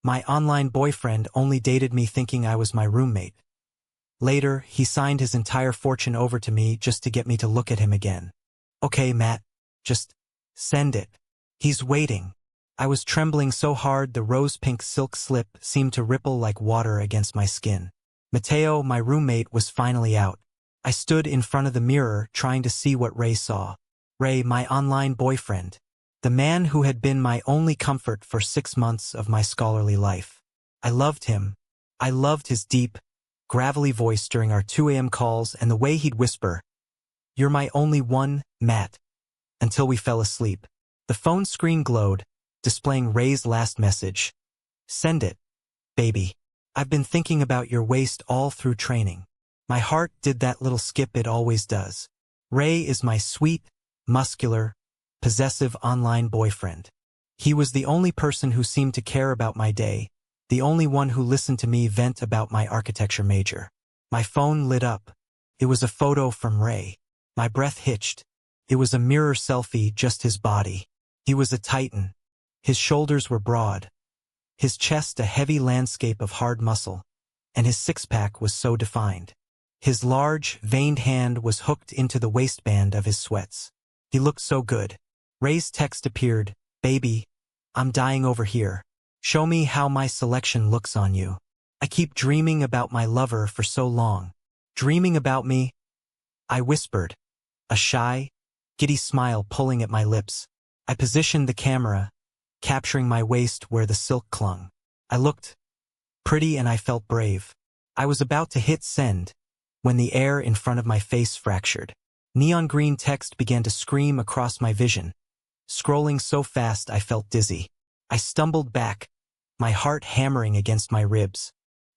My online boyfriend only dated me thinking I was my roommate. Later, he signed his entire fortune over to me just to get me to look at him again. Okay, Matt, just send it. He's waiting. I was trembling so hard the rose-pink silk slip seemed to ripple like water against my skin. Mateo, my roommate, was finally out. I stood in front of the mirror trying to see what Ray saw. Ray, my online boyfriend. The man who had been my only comfort for 6 months of my scholarly life. I loved him. I loved his deep, gravelly voice during our 2 a.m. calls and the way he'd whisper, "You're my only one, Matt," until we fell asleep. The phone screen glowed, displaying Ray's last message. "Send it, baby. I've been thinking about your waist all through training." My heart did that little skip it always does. Ray is my sweet, muscular, possessive online boyfriend. He was the only person who seemed to care about my day, the only one who listened to me vent about my architecture major. My phone lit up. It was a photo from Ray. My breath hitched. It was a mirror selfie, just his body. He was a titan. His shoulders were broad. His chest a heavy landscape of hard muscle, and his six-pack was so defined. His large, veined hand was hooked into the waistband of his sweats. He looked so good. Ray's text appeared, "Baby, I'm dying over here. Show me how my selection looks on you. I keep dreaming about my lover for so long." "Dreaming about me?" I whispered, a shy, giddy smile pulling at my lips. I positioned the camera, capturing my waist where the silk clung. I looked pretty and I felt brave. I was about to hit send when the air in front of my face fractured. Neon green text began to scream across my vision. Scrolling so fast I felt dizzy. I stumbled back, my heart hammering against my ribs.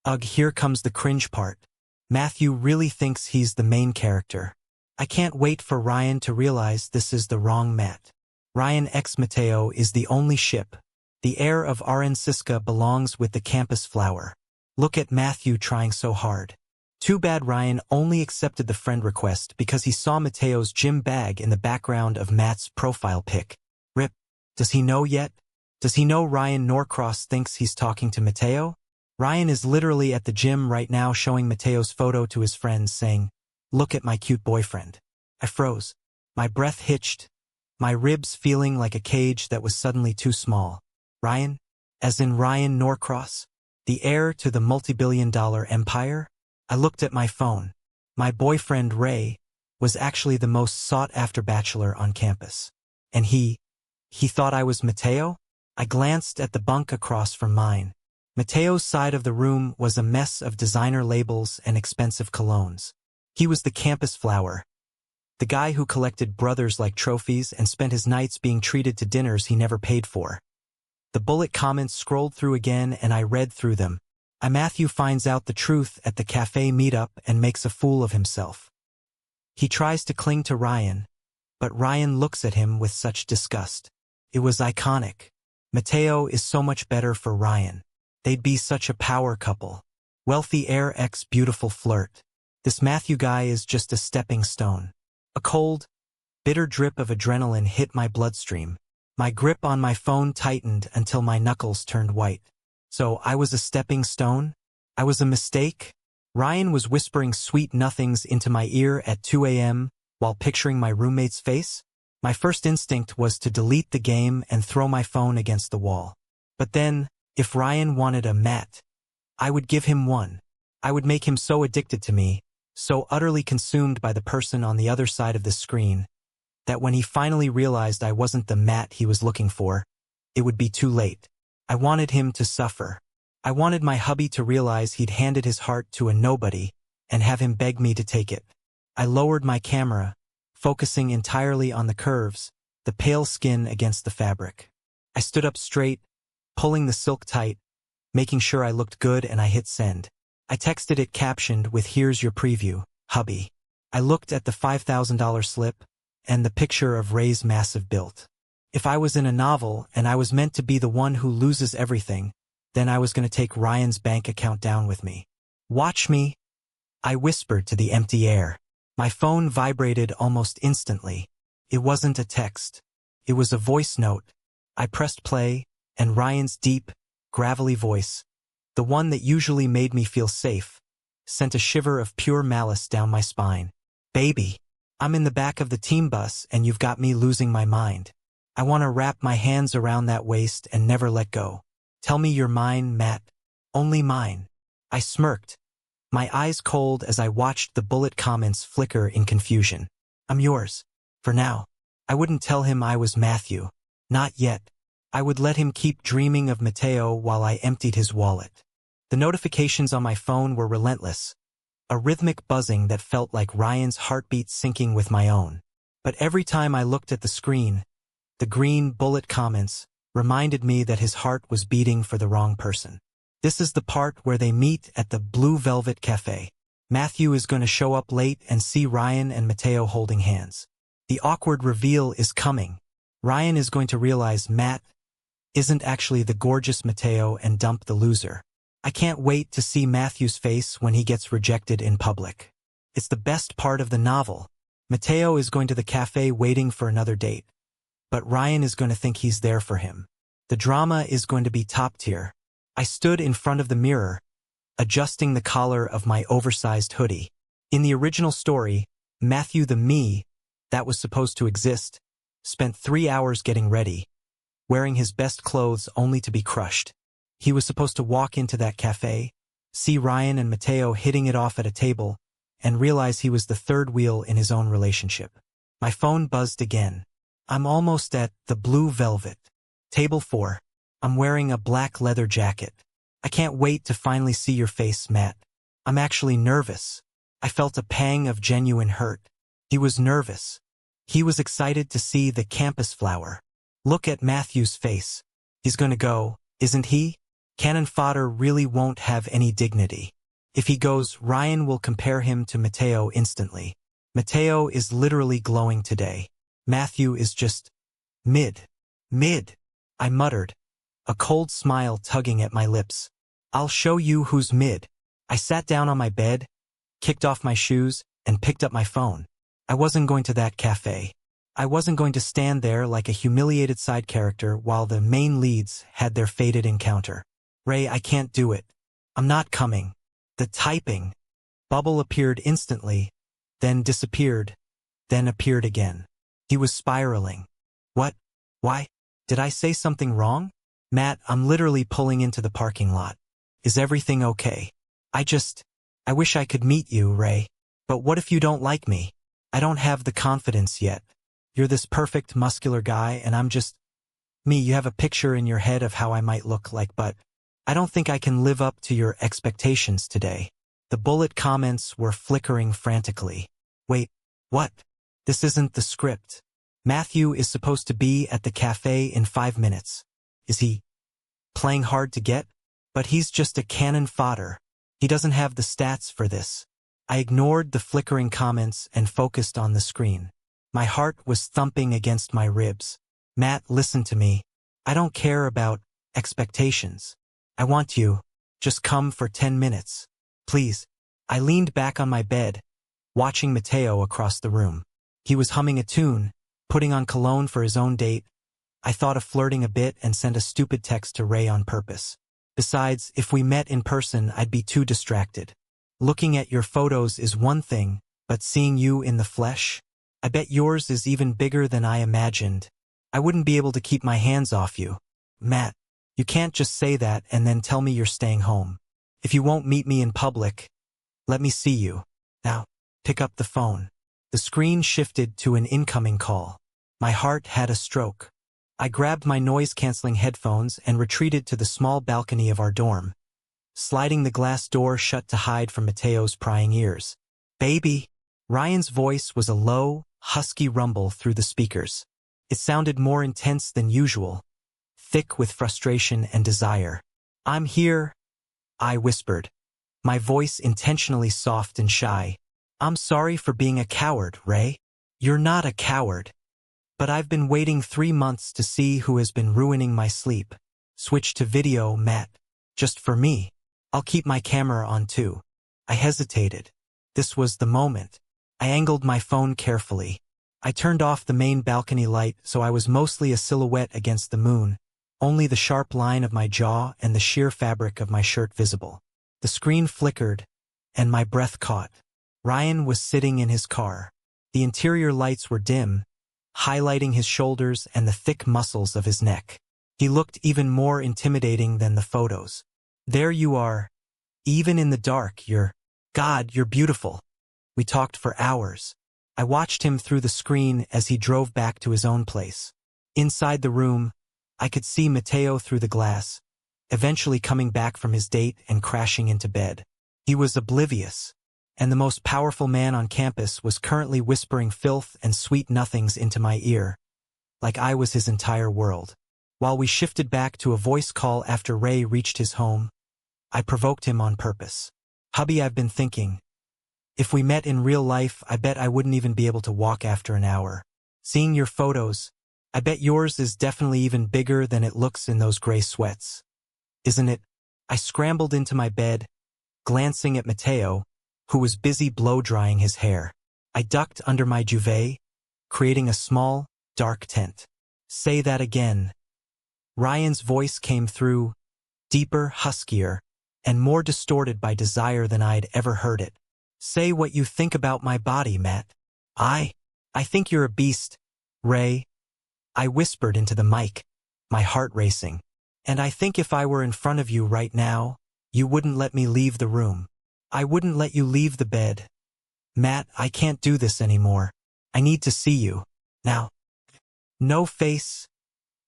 Ugh, here comes the cringe part. Matthew really thinks he's the main character. I can't wait for Ryan to realize this is the wrong Matt. Ryan x Mateo is the only ship. The heir of Arenciska belongs with the campus flower. Look at Matthew trying so hard. Too bad Ryan only accepted the friend request because he saw Mateo's gym bag in the background of Matt's profile pic. Rip. Does he know yet? Does he know Ryan Norcross thinks he's talking to Mateo? Ryan is literally at the gym right now showing Mateo's photo to his friends saying, "Look at my cute boyfriend." I froze. My breath hitched, my ribs feeling like a cage that was suddenly too small. Ryan? As in Ryan Norcross? The heir to the multi-billion-dollar empire? I looked at my phone. My boyfriend, Ray, was actually the most sought-after bachelor on campus. And he thought I was Mateo? I glanced at the bunk across from mine. Mateo's side of the room was a mess of designer labels and expensive colognes. He was the campus flower, the guy who collected brothers like trophies and spent his nights being treated to dinners he never paid for. The bullet comments scrolled through again and I read through them. Matthew finds out the truth at the cafe meetup and makes a fool of himself. He tries to cling to Ryan, but Ryan looks at him with such disgust. It was iconic. Mateo is so much better for Ryan. They'd be such a power couple. Wealthy heir x beautiful flirt. This Matthew guy is just a stepping stone. A cold, bitter drip of adrenaline hit my bloodstream. My grip on my phone tightened until my knuckles turned white. So I was a stepping stone? I was a mistake? Ryan was whispering sweet nothings into my ear at 2 a.m. while picturing my roommate's face? My first instinct was to delete the game and throw my phone against the wall. But then, if Ryan wanted a Matt, I would give him one. I would make him so addicted to me, so utterly consumed by the person on the other side of the screen, that when he finally realized I wasn't the Matt he was looking for, it would be too late. I wanted him to suffer. I wanted my hubby to realize he'd handed his heart to a nobody and have him beg me to take it. I lowered my camera, focusing entirely on the curves, the pale skin against the fabric. I stood up straight, pulling the silk tight, making sure I looked good, and I hit send. I texted it captioned with "Here's your preview, hubby." I looked at the $5,000 slip and the picture of Ray's massive build. If I was in a novel and I was meant to be the one who loses everything, then I was going to take Ryan's bank account down with me. "Watch me," I whispered to the empty air. My phone vibrated almost instantly. It wasn't a text. It was a voice note. I pressed play, and Ryan's deep, gravelly voice, the one that usually made me feel safe, sent a shiver of pure malice down my spine. Baby, I'm in the back of the team bus and you've got me losing my mind. I want to wrap my hands around that waist and never let go. Tell me you're mine, Matt. Only mine. I smirked, my eyes cold as I watched the bullet comments flicker in confusion. I'm yours. For now. I wouldn't tell him I was Matthew. Not yet. I would let him keep dreaming of Mateo while I emptied his wallet. The notifications on my phone were relentless, a rhythmic buzzing that felt like Ryan's heartbeat syncing with my own. But every time I looked at the screen, the green bullet comments reminded me that his heart was beating for the wrong person. This is the part where they meet at the Blue Velvet Cafe. Matthew is going to show up late and see Ryan and Mateo holding hands. The awkward reveal is coming. Ryan is going to realize Matt isn't actually the gorgeous Mateo and dump the loser. I can't wait to see Matthew's face when he gets rejected in public. It's the best part of the novel. Mateo is going to the cafe waiting for another date, but Ryan is going to think he's there for him. The drama is going to be top tier. I stood in front of the mirror, adjusting the collar of my oversized hoodie. In the original story, Matthew the me, that was supposed to exist, spent 3 hours getting ready, wearing his best clothes only to be crushed. He was supposed to walk into that cafe, see Ryan and Mateo hitting it off at a table, and realize he was the third wheel in his own relationship. My phone buzzed again. I'm almost at the Blue Velvet. Table 4. I'm wearing a black leather jacket. I can't wait to finally see your face, Matt. I'm actually nervous. I felt a pang of genuine hurt. He was nervous. He was excited to see the campus flower. Look at Matthew's face. He's gonna go, isn't he? Cannon fodder really won't have any dignity. If he goes, Ryan will compare him to Mateo instantly. Mateo is literally glowing today. Matthew is just mid. I muttered, a cold smile tugging at my lips. I'll show you who's mid. I sat down on my bed, kicked off my shoes, and picked up my phone. I wasn't going to that cafe. I wasn't going to stand there like a humiliated side character while the main leads had their fated encounter. Ray, I can't do it. I'm not coming. The typing bubble appeared instantly, then disappeared, then appeared again. He was spiraling. What? Why? Did I say something wrong? Matt, I'm literally pulling into the parking lot. Is everything okay? I wish I could meet you, Ray. But what if you don't like me? I don't have the confidence yet. You're this perfect muscular guy and I'm just me. You have a picture in your head of how I might look like, but I don't think I can live up to your expectations today. The bullet comments were flickering frantically. Wait, what? This isn't the script. Matthew is supposed to be at the cafe in 5 minutes. Is he playing hard to get? But he's just a cannon fodder. He doesn't have the stats for this. I ignored the flickering comments and focused on the screen. My heart was thumping against my ribs. Matt, listen to me. I don't care about expectations. I want you. Just come for 10 minutes. Please. I leaned back on my bed, watching Mateo across the room. He was humming a tune, putting on cologne for his own date. I thought of flirting a bit and sent a stupid text to Ray on purpose. Besides, if we met in person, I'd be too distracted. Looking at your photos is one thing, but seeing you in the flesh? I bet yours is even bigger than I imagined. I wouldn't be able to keep my hands off you. Matt, you can't just say that and then tell me you're staying home. If you won't meet me in public, let me see you. Now, pick up the phone. The screen shifted to an incoming call. My heart had a stroke. I grabbed my noise-canceling headphones and retreated to the small balcony of our dorm, sliding the glass door shut to hide from Mateo's prying ears. Baby! Ryan's voice was a low, husky rumble through the speakers. It sounded more intense than usual, thick with frustration and desire. I'm here, I whispered, my voice intentionally soft and shy. I'm sorry for being a coward, Ray. You're not a coward. But I've been waiting 3 months to see who has been ruining my sleep. Switch to video, Matt. Just for me. I'll keep my camera on too. I hesitated. This was the moment. I angled my phone carefully. I turned off the main balcony light so I was mostly a silhouette against the moon, only the sharp line of my jaw and the sheer fabric of my shirt visible. The screen flickered, and my breath caught. Ryan was sitting in his car. The interior lights were dim, highlighting his shoulders and the thick muscles of his neck. He looked even more intimidating than the photos. There you are. Even in the dark, God, you're beautiful. We talked for hours. I watched him through the screen as he drove back to his own place. Inside the room, I could see Mateo through the glass, eventually coming back from his date and crashing into bed. He was oblivious, and the most powerful man on campus was currently whispering filth and sweet nothings into my ear, like I was his entire world. While we shifted back to a voice call after Ray reached his home, I provoked him on purpose. Hubby, I've been thinking. If we met in real life, I bet I wouldn't even be able to walk after an hour. Seeing your photos, I bet yours is definitely even bigger than it looks in those gray sweats. Isn't it? I scrambled into my bed, glancing at Mateo, who was busy blow-drying his hair. I ducked under my duvet, creating a small, dark tent. Say that again. Ryan's voice came through, deeper, huskier, and more distorted by desire than I'd ever heard it. Say what you think about my body, Matt. I think you're a beast, Ray. I whispered into the mic, my heart racing. And I think if I were in front of you right now, you wouldn't let me leave the room. I wouldn't let you leave the bed. Matt, I can't do this anymore. I need to see you. Now. No face.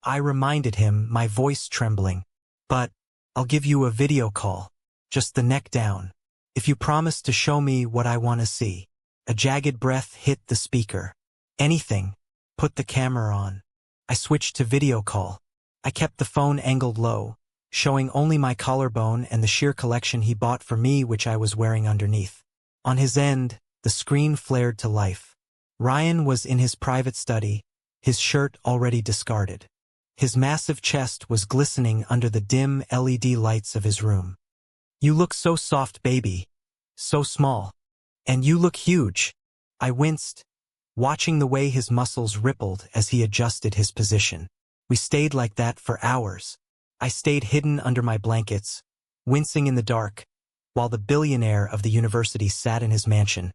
I reminded him, my voice trembling. But I'll give you a video call. Just the neck down. If you promise to show me what I want to see. A jagged breath hit the speaker. Anything. Put the camera on. I switched to video call. I kept the phone angled low, showing only my collarbone and the sheer collection he bought for me which I was wearing underneath. On his end, the screen flared to life. Ryan was in his private study, his shirt already discarded. His massive chest was glistening under the dim LED lights of his room. You look so soft, baby. So small. And you look huge. I winced, watching the way his muscles rippled as he adjusted his position. We stayed like that for hours. I stayed hidden under my blankets, wincing in the dark, while the billionaire of the university sat in his mansion,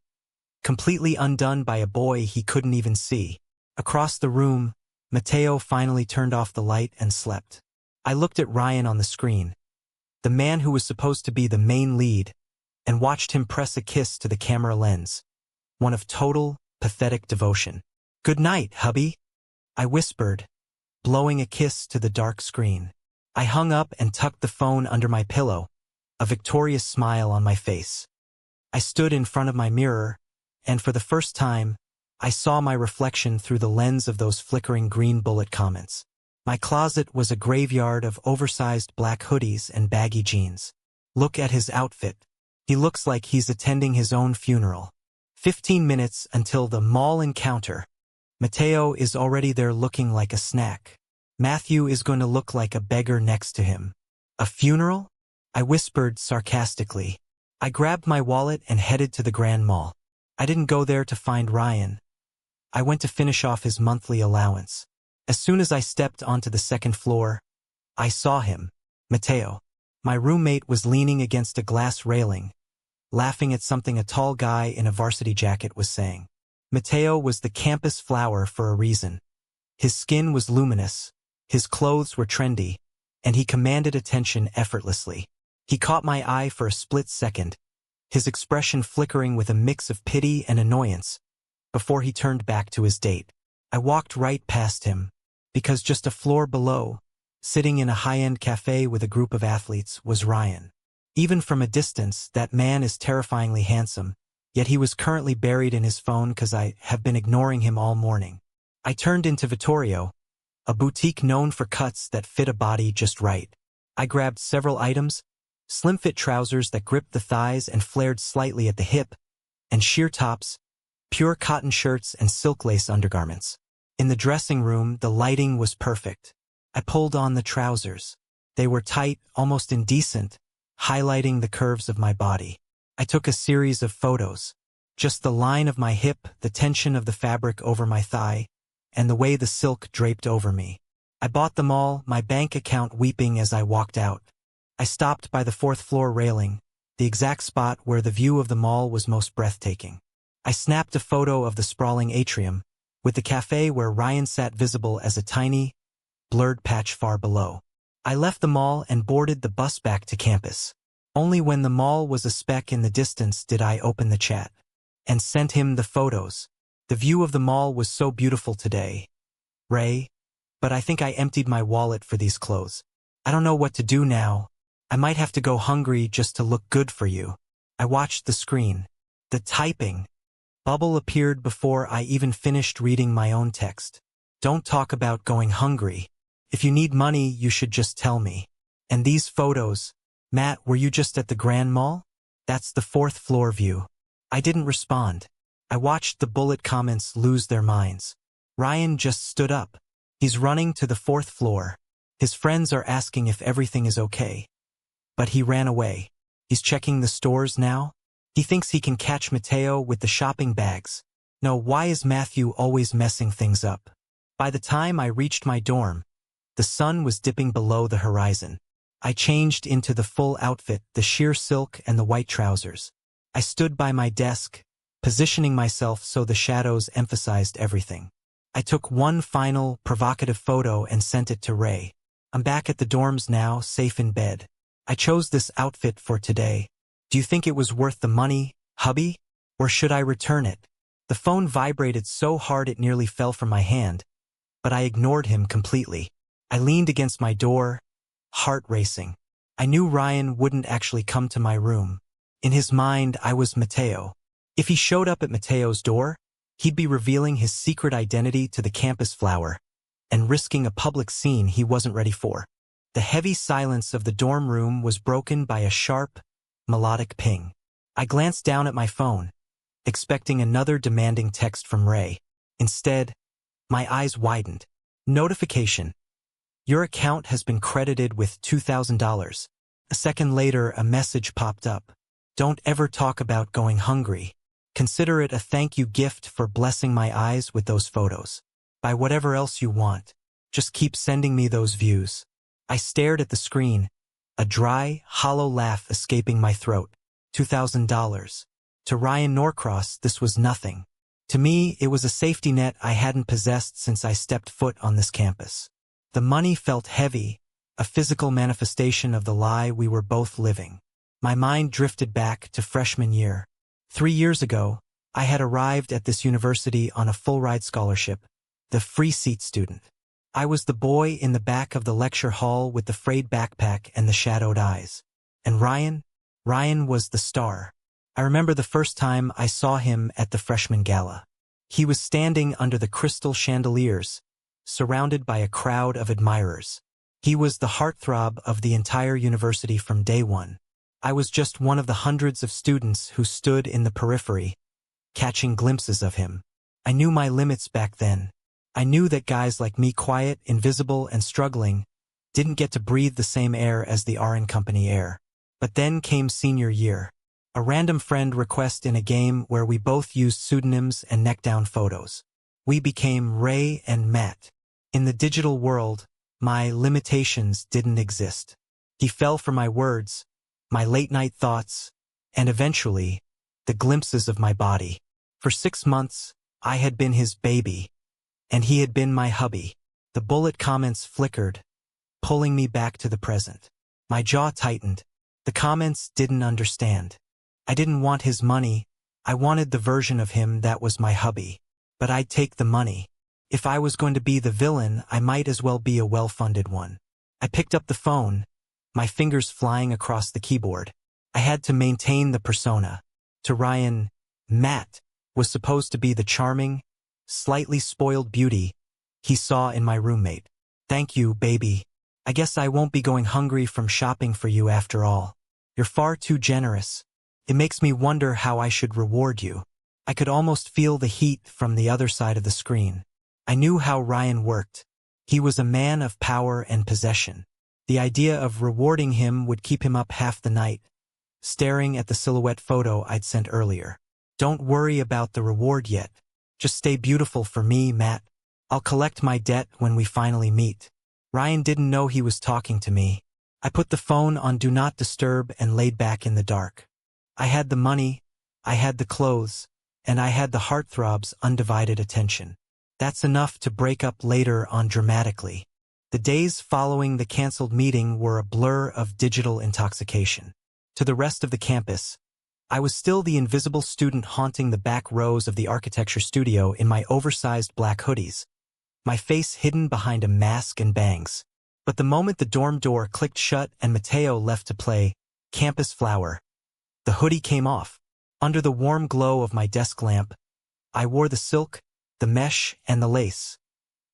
completely undone by a boy he couldn't even see. Across the room, Mateo finally turned off the light and slept. I looked at Ryan on the screen, the man who was supposed to be the main lead, and watched him press a kiss to the camera lens, one of total, pathetic devotion. Good night, hubby, I whispered, blowing a kiss to the dark screen. I hung up and tucked the phone under my pillow, a victorious smile on my face. I stood in front of my mirror, and for the first time, I saw my reflection through the lens of those flickering green bullet comments. My closet was a graveyard of oversized black hoodies and baggy jeans. Look at his outfit. He looks like he's attending his own funeral. 15 minutes until the mall encounter. Mateo is already there looking like a snack. Matthew is going to look like a beggar next to him. A funeral? I whispered sarcastically. I grabbed my wallet and headed to the Grand Mall. I didn't go there to find Ryan. I went to finish off his monthly allowance. As soon as I stepped onto the second floor, I saw him, Mateo. My roommate was leaning against a glass railing, laughing at something a tall guy in a varsity jacket was saying. Mateo was the campus flower for a reason. His skin was luminous, his clothes were trendy, and he commanded attention effortlessly. He caught my eye for a split second, his expression flickering with a mix of pity and annoyance, before he turned back to his date. I walked right past him, because just a floor below, sitting in a high-end cafe with a group of athletes, was Ryan. Even from a distance, that man is terrifyingly handsome, yet he was currently buried in his phone because I have been ignoring him all morning. I turned into Vittorio, a boutique known for cuts that fit a body just right. I grabbed several items, slim-fit trousers that gripped the thighs and flared slightly at the hip, and sheer tops, pure cotton shirts and silk lace undergarments. In the dressing room, the lighting was perfect. I pulled on the trousers. They were tight, almost indecent, highlighting the curves of my body. I took a series of photos. Just the line of my hip, the tension of the fabric over my thigh, and the way the silk draped over me. I bought them all, my bank account weeping as I walked out. I stopped by the 4th floor railing, the exact spot where the view of the mall was most breathtaking. I snapped a photo of the sprawling atrium, with the cafe where Ryan sat visible as a tiny, blurred patch far below. I left the mall and boarded the bus back to campus. Only when the mall was a speck in the distance did I open the chat and sent him the photos. The view of the mall was so beautiful today, Ray, but I think I emptied my wallet for these clothes. I don't know what to do now. I might have to go hungry just to look good for you. I watched the screen. The typing bubble appeared before I even finished reading my own text. Don't talk about going hungry. If you need money, you should just tell me. And these photos, Matt, were you just at the Grand Mall? That's the 4th floor view. I didn't respond. I watched the bullet comments lose their minds. Ryan just stood up. He's running to the 4th floor. His friends are asking if everything is okay. But he ran away. He's checking the stores now. He thinks he can catch Mateo with the shopping bags. No, why is Matthew always messing things up? By the time I reached my dorm, the sun was dipping below the horizon. I changed into the full outfit, the sheer silk and the white trousers. I stood by my desk, positioning myself so the shadows emphasized everything. I took one final, provocative photo and sent it to Ray. I'm back at the dorms now, safe in bed. I chose this outfit for today. Do you think it was worth the money, hubby? Or should I return it? The phone vibrated so hard it nearly fell from my hand, but I ignored him completely. I leaned against my door, heart racing. I knew Ryan wouldn't actually come to my room. In his mind, I was Mateo. If he showed up at Mateo's door, he'd be revealing his secret identity to the campus flower and risking a public scene he wasn't ready for. The heavy silence of the dorm room was broken by a sharp, melodic ping. I glanced down at my phone, expecting another demanding text from Ray. Instead, my eyes widened. Notification. Your account has been credited with $2,000. A second later, a message popped up. Don't ever talk about going hungry. Consider it a thank you gift for blessing my eyes with those photos. Buy whatever else you want. Just keep sending me those views. I stared at the screen, a dry, hollow laugh escaping my throat. $2,000. To Ryan Norcross, this was nothing. To me, it was a safety net I hadn't possessed since I stepped foot on this campus. The money felt heavy, a physical manifestation of the lie we were both living. My mind drifted back to freshman year. 3 years ago, I had arrived at this university on a full-ride scholarship, the free seat student. I was the boy in the back of the lecture hall with the frayed backpack and the shadowed eyes. And Ryan was the star. I remember the first time I saw him at the freshman gala. He was standing under the crystal chandeliers, surrounded by a crowd of admirers. He was the heartthrob of the entire university from day one. I was just one of the hundreds of students who stood in the periphery, catching glimpses of him. I knew my limits back then. I knew that guys like me, quiet, invisible, and struggling, didn't get to breathe the same air as the RN Company air. But then came senior year. A random friend request in a game where we both used pseudonyms and neck-down photos. We became Ray and Matt. In the digital world, my limitations didn't exist. He fell for my words, my late-night thoughts, and eventually, the glimpses of my body. For 6 months, I had been his baby, and he had been my hubby. The bullet comments flickered, pulling me back to the present. My jaw tightened. The comments didn't understand. I didn't want his money. I wanted the version of him that was my hubby. But I'd take the money. If I was going to be the villain, I might as well be a well-funded one. I picked up the phone, my fingers flying across the keyboard. I had to maintain the persona. To Ryan, Matt was supposed to be the charming, slightly spoiled beauty he saw in my roommate. Thank you, baby. I guess I won't be going hungry from shopping for you after all. You're far too generous. It makes me wonder how I should reward you. I could almost feel the heat from the other side of the screen. I knew how Ryan worked. He was a man of power and possession. The idea of rewarding him would keep him up half the night, staring at the silhouette photo I'd sent earlier. Don't worry about the reward yet. Just stay beautiful for me, Matt. I'll collect my debt when we finally meet. Ryan didn't know he was talking to me. I put the phone on Do Not Disturb and laid back in the dark. I had the money, I had the clothes, and I had the heartthrob's undivided attention. That's enough to break up later on dramatically. The days following the canceled meeting were a blur of digital intoxication. To the rest of the campus, I was still the invisible student haunting the back rows of the architecture studio in my oversized black hoodies, my face hidden behind a mask and bangs. But the moment the dorm door clicked shut and Mateo left to play Campus Flower, the hoodie came off. Under the warm glow of my desk lamp, I wore the silk, the mesh, and the lace,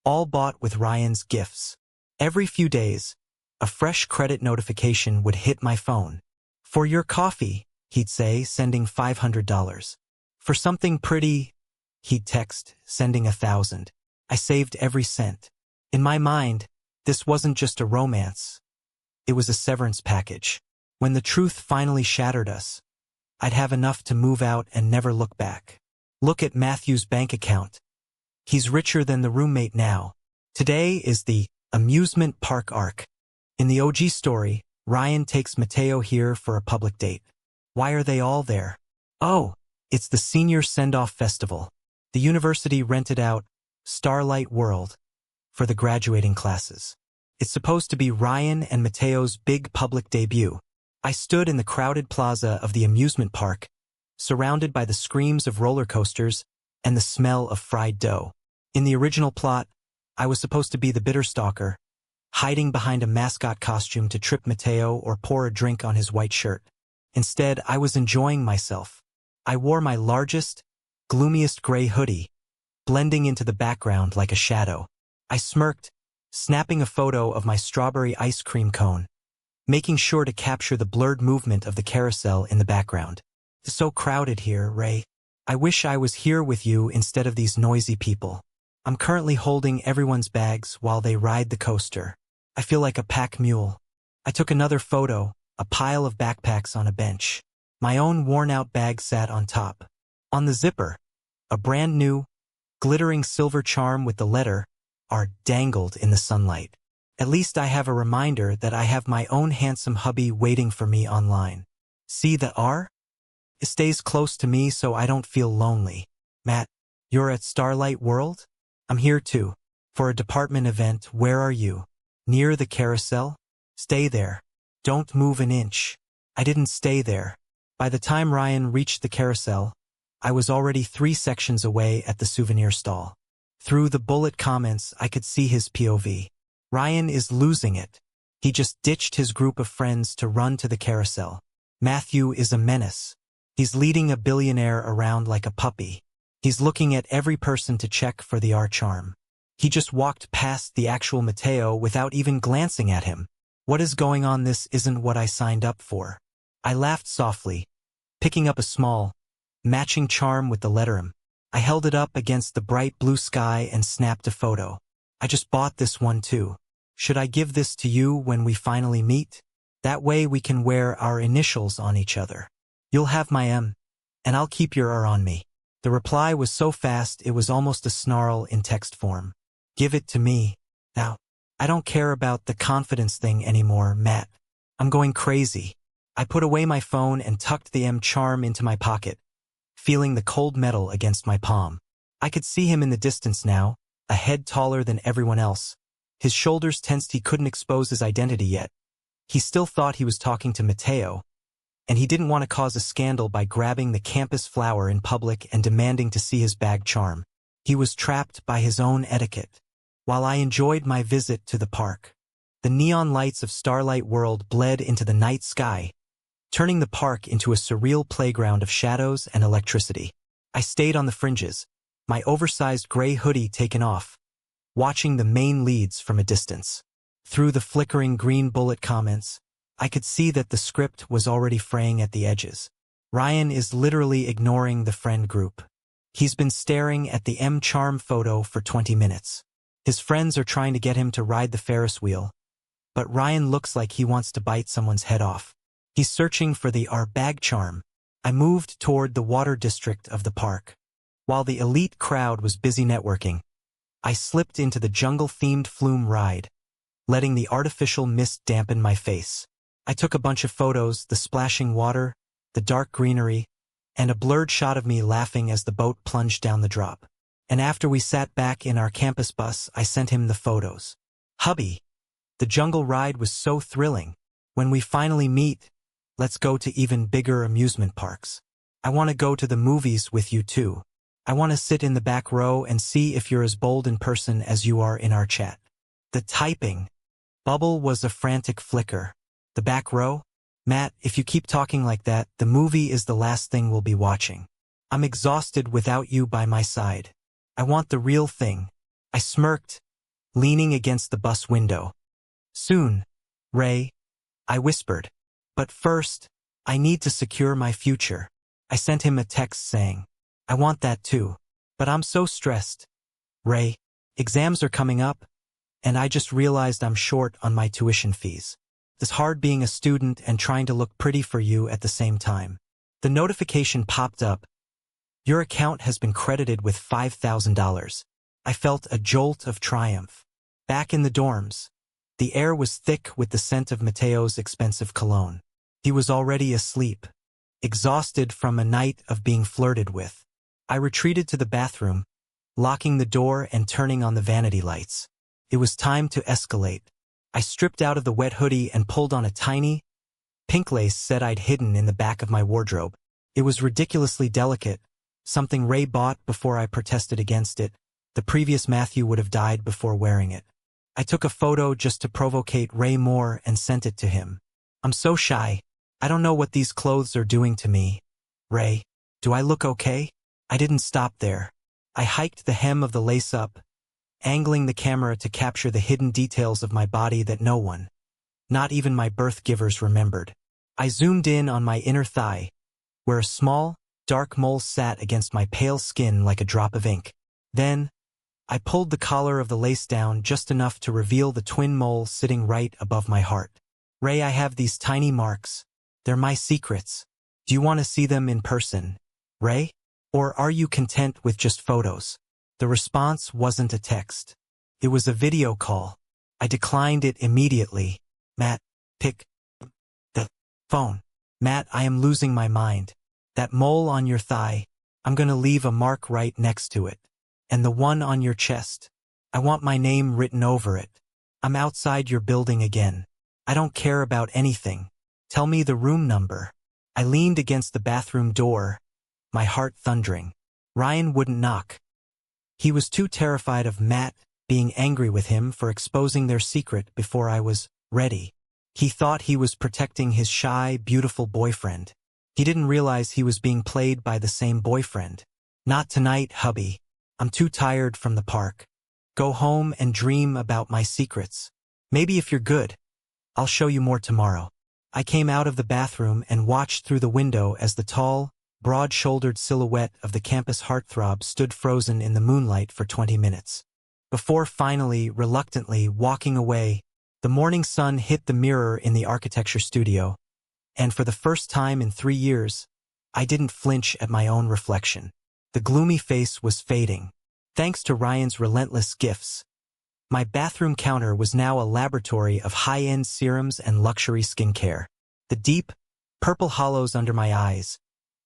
all bought with Ryan's gifts. Every few days, a fresh credit notification would hit my phone. For your coffee, he'd say, sending $500. For something pretty, he'd text, sending 1,000. I saved every cent. In my mind, this wasn't just a romance. It was a severance package. When the truth finally shattered us, I'd have enough to move out and never look back. Look at Matthew's bank account. He's richer than the roommate now. Today is the amusement park arc. In the OG story, Ryan takes Mateo here for a public date. Why are they all there? Oh, it's the senior send-off festival. The university rented out Starlight World for the graduating classes. It's supposed to be Ryan and Mateo's big public debut. I stood in the crowded plaza of the amusement park, surrounded by the screams of roller coasters and the smell of fried dough. In the original plot, I was supposed to be the bitter stalker, hiding behind a mascot costume to trip Mateo or pour a drink on his white shirt. Instead, I was enjoying myself. I wore my largest, gloomiest gray hoodie, blending into the background like a shadow. I smirked, snapping a photo of my strawberry ice cream cone, making sure to capture the blurred movement of the carousel in the background. It's so crowded here, Ray. I wish I was here with you instead of these noisy people. I'm currently holding everyone's bags while they ride the coaster. I feel like a pack mule. I took another photo, a pile of backpacks on a bench. My own worn-out bag sat on top. On the zipper, a brand new, glittering silver charm with the letter R dangled in the sunlight. At least I have a reminder that I have my own handsome hubby waiting for me online. See the R? It stays close to me so I don't feel lonely. Matt, you're at Starlight World? I'm here too. For a department event, where are you? Near the carousel? Stay there. Don't move an inch. I didn't stay there. By the time Ryan reached the carousel, I was already 3 sections away at the souvenir stall. Through the bullet comments, I could see his POV. Ryan is losing it. He just ditched his group of friends to run to the carousel. Matthew is a menace. He's leading a billionaire around like a puppy. He's looking at every person to check for the R charm. He just walked past the actual Mateo without even glancing at him. What is going on? This isn't what I signed up for. I laughed softly, picking up a small, matching charm with the letter M. I held it up against the bright blue sky and snapped a photo. I just bought this one too. Should I give this to you when we finally meet? That way we can wear our initials on each other. You'll have my M, and I'll keep your R on me. The reply was so fast it was almost a snarl in text form. Give it to me. Now, I don't care about the confidence thing anymore, Matt. I'm going crazy. I put away my phone and tucked the M charm into my pocket, feeling the cold metal against my palm. I could see him in the distance now, a head taller than everyone else. His shoulders tensed. He couldn't expose his identity yet. He still thought he was talking to Mateo, and he didn't want to cause a scandal by grabbing the campus flower in public and demanding to see his bag charm. He was trapped by his own etiquette. While I enjoyed my visit to the park, the neon lights of Starlight World bled into the night sky, turning the park into a surreal playground of shadows and electricity. I stayed on the fringes, my oversized gray hoodie taken off, watching the main leads from a distance. Through the flickering green bullet comments, I could see that the script was already fraying at the edges. Ryan is literally ignoring the friend group. He's been staring at the M charm photo for 20 minutes. His friends are trying to get him to ride the Ferris wheel, but Ryan looks like he wants to bite someone's head off. He's searching for the R bag charm. I moved toward the water district of the park. While the elite crowd was busy networking, I slipped into the jungle-themed flume ride, letting the artificial mist dampen my face. I took a bunch of photos, the splashing water, the dark greenery, and a blurred shot of me laughing as the boat plunged down the drop. And after we sat back in our campus bus, I sent him the photos. Hubby, the jungle ride was so thrilling. When we finally meet, let's go to even bigger amusement parks. I want to go to the movies with you too. I want to sit in the back row and see if you're as bold in person as you are in our chat. The typing bubble was a frantic flicker. The back row? Matt, if you keep talking like that, the movie is the last thing we'll be watching. I'm exhausted without you by my side. I want the real thing. I smirked, leaning against the bus window. Soon, Ray, I whispered. But first, I need to secure my future. I sent him a text saying, I want that too. But I'm so stressed. Ray, exams are coming up, and I just realized I'm short on my tuition fees. It's hard being a student and trying to look pretty for you at the same time. The notification popped up. Your account has been credited with $5,000. I felt a jolt of triumph. Back in the dorms, the air was thick with the scent of Mateo's expensive cologne. He was already asleep, exhausted from a night of being flirted with. I retreated to the bathroom, locking the door and turning on the vanity lights. It was time to escalate. I stripped out of the wet hoodie and pulled on a tiny, pink lace set I'd hidden in the back of my wardrobe. It was ridiculously delicate, something Ray bought before I protested against it. The previous Matthew would have died before wearing it. I took a photo just to provocate Ray more and sent it to him. I'm so shy. I don't know what these clothes are doing to me. Ray, do I look okay? I didn't stop there. I hiked the hem of the lace up, angling the camera to capture the hidden details of my body that no one, not even my birth givers, remembered. I zoomed in on my inner thigh, where a small, dark mole sat against my pale skin like a drop of ink. Then, I pulled the collar of the lace down just enough to reveal the twin mole sitting right above my heart. Ray, I have these tiny marks. They're my secrets. Do you want to see them in person, Ray? Or are you content with just photos? The response wasn't a text. It was a video call. I declined it immediately. Matt, pick the phone. Matt, I am losing my mind. That mole on your thigh, I'm gonna leave a mark right next to it. And the one on your chest, I want my name written over it. I'm outside your building again. I don't care about anything. Tell me the room number. I leaned against the bathroom door, my heart thundering. Ryan wouldn't knock. He was too terrified of Matt being angry with him for exposing their secret before I was ready. He thought he was protecting his shy, beautiful boyfriend. He didn't realize he was being played by the same boyfriend. Not tonight, hubby. I'm too tired from the park. Go home and dream about my secrets. Maybe if you're good, I'll show you more tomorrow. I came out of the bathroom and watched through the window as the tall, broad-shouldered silhouette of the campus heartthrob stood frozen in the moonlight for 20 minutes. Before finally, reluctantly, walking away, the morning sun hit the mirror in the architecture studio, and for the first time in 3 years, I didn't flinch at my own reflection. The gloomy face was fading. Thanks to Ryan's relentless gifts, my bathroom counter was now a laboratory of high-end serums and luxury skincare. The deep, purple hollows under my eyes,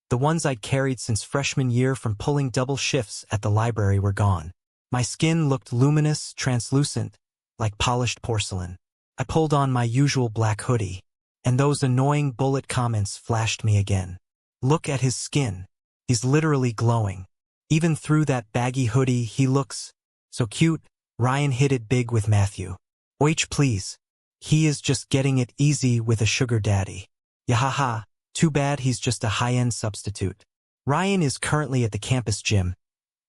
the ones I'd carried since freshman year from pulling double shifts at the library, were gone. My skin looked luminous, translucent, like polished porcelain. I pulled on my usual black hoodie, and those annoying bullet comments flashed me again. Look at his skin. He's literally glowing. Even through that baggy hoodie, he looks so cute. Ryan hit it big with Matthew. Oich, please. He is just getting it easy with a sugar daddy. Yahaha. Too bad he's just a high-end substitute. Ryan is currently at the campus gym,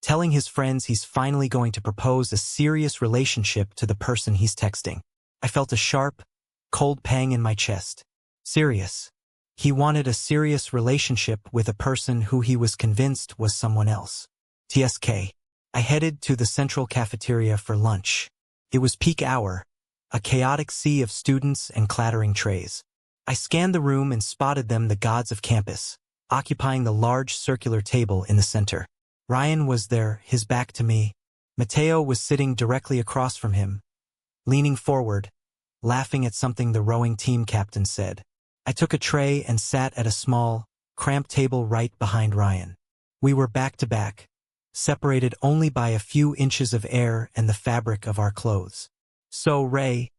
telling his friends he's finally going to propose a serious relationship to the person he's texting. I felt a sharp, cold pang in my chest. Serious. He wanted a serious relationship with a person who he was convinced was someone else. TSK. I headed to the central cafeteria for lunch. It was peak hour, a chaotic sea of students and clattering trays. I scanned the room and spotted them, the gods of campus, occupying the large circular table in the center. Ryan was there, his back to me. Mateo was sitting directly across from him, leaning forward, laughing at something the rowing team captain said. I took a tray and sat at a small, cramped table right behind Ryan. We were back to back, separated only by a few inches of air and the fabric of our clothes. "So, Ray,"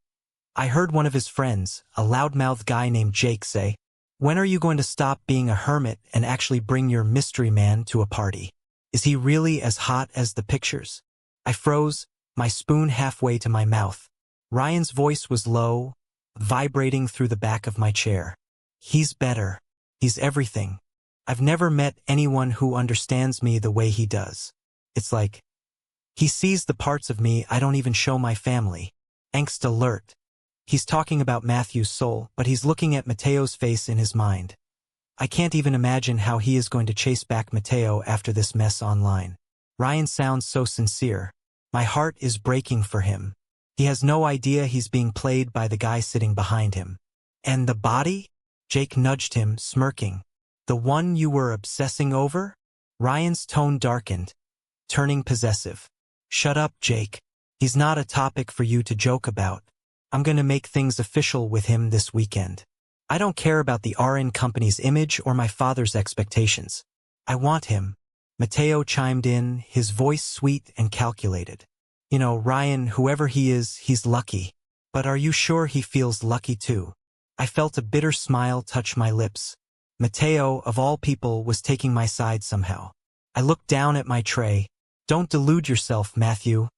I heard one of his friends, a loudmouthed guy named Jake, say, "when are you going to stop being a hermit and actually bring your mystery man to a party? Is he really as hot as the pictures?" I froze, my spoon halfway to my mouth. Ryan's voice was low, vibrating through the back of my chair. "He's better. He's everything. I've never met anyone who understands me the way he does. It's like he sees the parts of me I don't even show my family." Angst alert. He's talking about Matthew's soul, but he's looking at Mateo's face in his mind. I can't even imagine how he is going to chase back Mateo after this mess online. Ryan sounds so sincere. My heart is breaking for him. He has no idea he's being played by the guy sitting behind him. "And the body?" Jake nudged him, smirking. "The one you were obsessing over?" Ryan's tone darkened, turning possessive. "Shut up, Jake. He's not a topic for you to joke about. I'm going to make things official with him this weekend. I don't care about the RN company's image or my father's expectations. I want him." Mateo chimed in, his voice sweet and calculated. "You know, Ryan, whoever he is, he's lucky. But are you sure he feels lucky too?" I felt a bitter smile touch my lips. Mateo, of all people, was taking my side somehow. I looked down at my tray. "Don't delude yourself, Matthew,"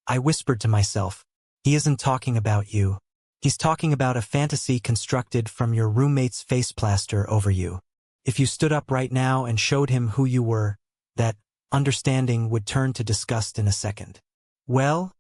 I whispered to myself. "He isn't talking about you. He's talking about a fantasy constructed from your roommate's face plaster over you. If you stood up right now and showed him who you were, that understanding would turn to disgust in a second." "Well,"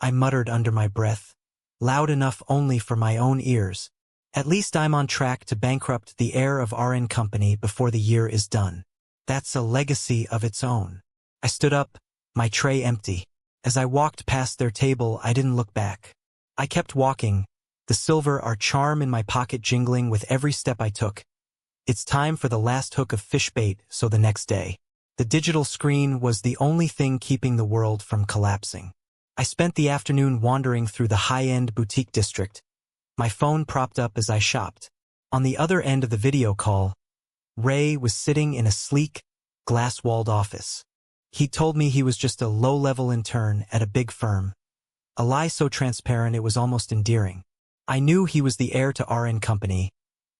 I muttered under my breath, loud enough only for my own ears, "at least I'm on track to bankrupt the heir of RN Company before the year is done. That's a legacy of its own." I stood up, my tray empty. As I walked past their table, I didn't look back. I kept walking, the silver our charm in my pocket jingling with every step I took. It's time for the last hook of fish bait, so the next day. The digital screen was the only thing keeping the world from collapsing. I spent the afternoon wandering through the high-end boutique district, my phone propped up as I shopped. On the other end of the video call, Ray was sitting in a sleek, glass-walled office. He told me he was just a low-level intern at a big firm. A lie so transparent it was almost endearing. I knew he was the heir to RN Company,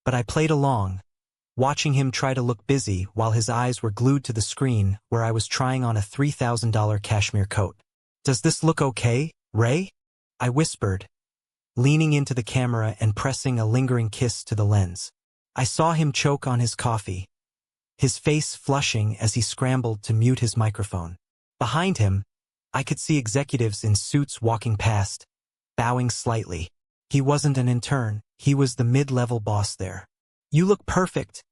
but I played along, watching him try to look busy while his eyes were glued to the screen where I was trying on a $3,000 cashmere coat. "Does this look okay, Ray?" I whispered, leaning into the camera and pressing a lingering kiss to the lens. I saw him choke on his coffee, his face flushing as he scrambled to mute his microphone. Behind him, I could see executives in suits walking past, bowing slightly. He wasn't an intern, he was the mid-level boss there. "You look perfect."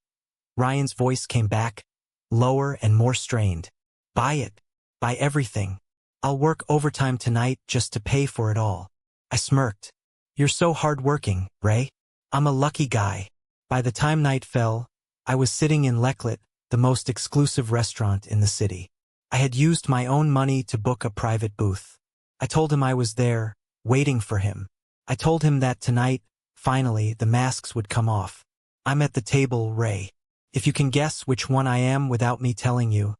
Ryan's voice came back, lower and more strained. "Buy it. Buy everything. I'll work overtime tonight just to pay for it all." I smirked. "You're so hard-working, Ray. I'm a lucky guy." By the time night fell, I was sitting in Leclet, the most exclusive restaurant in the city. I had used my own money to book a private booth. I told him I was there, waiting for him. I told him that tonight, finally, the masks would come off. "I'm at the table, Ray. If you can guess which one I am without me telling you,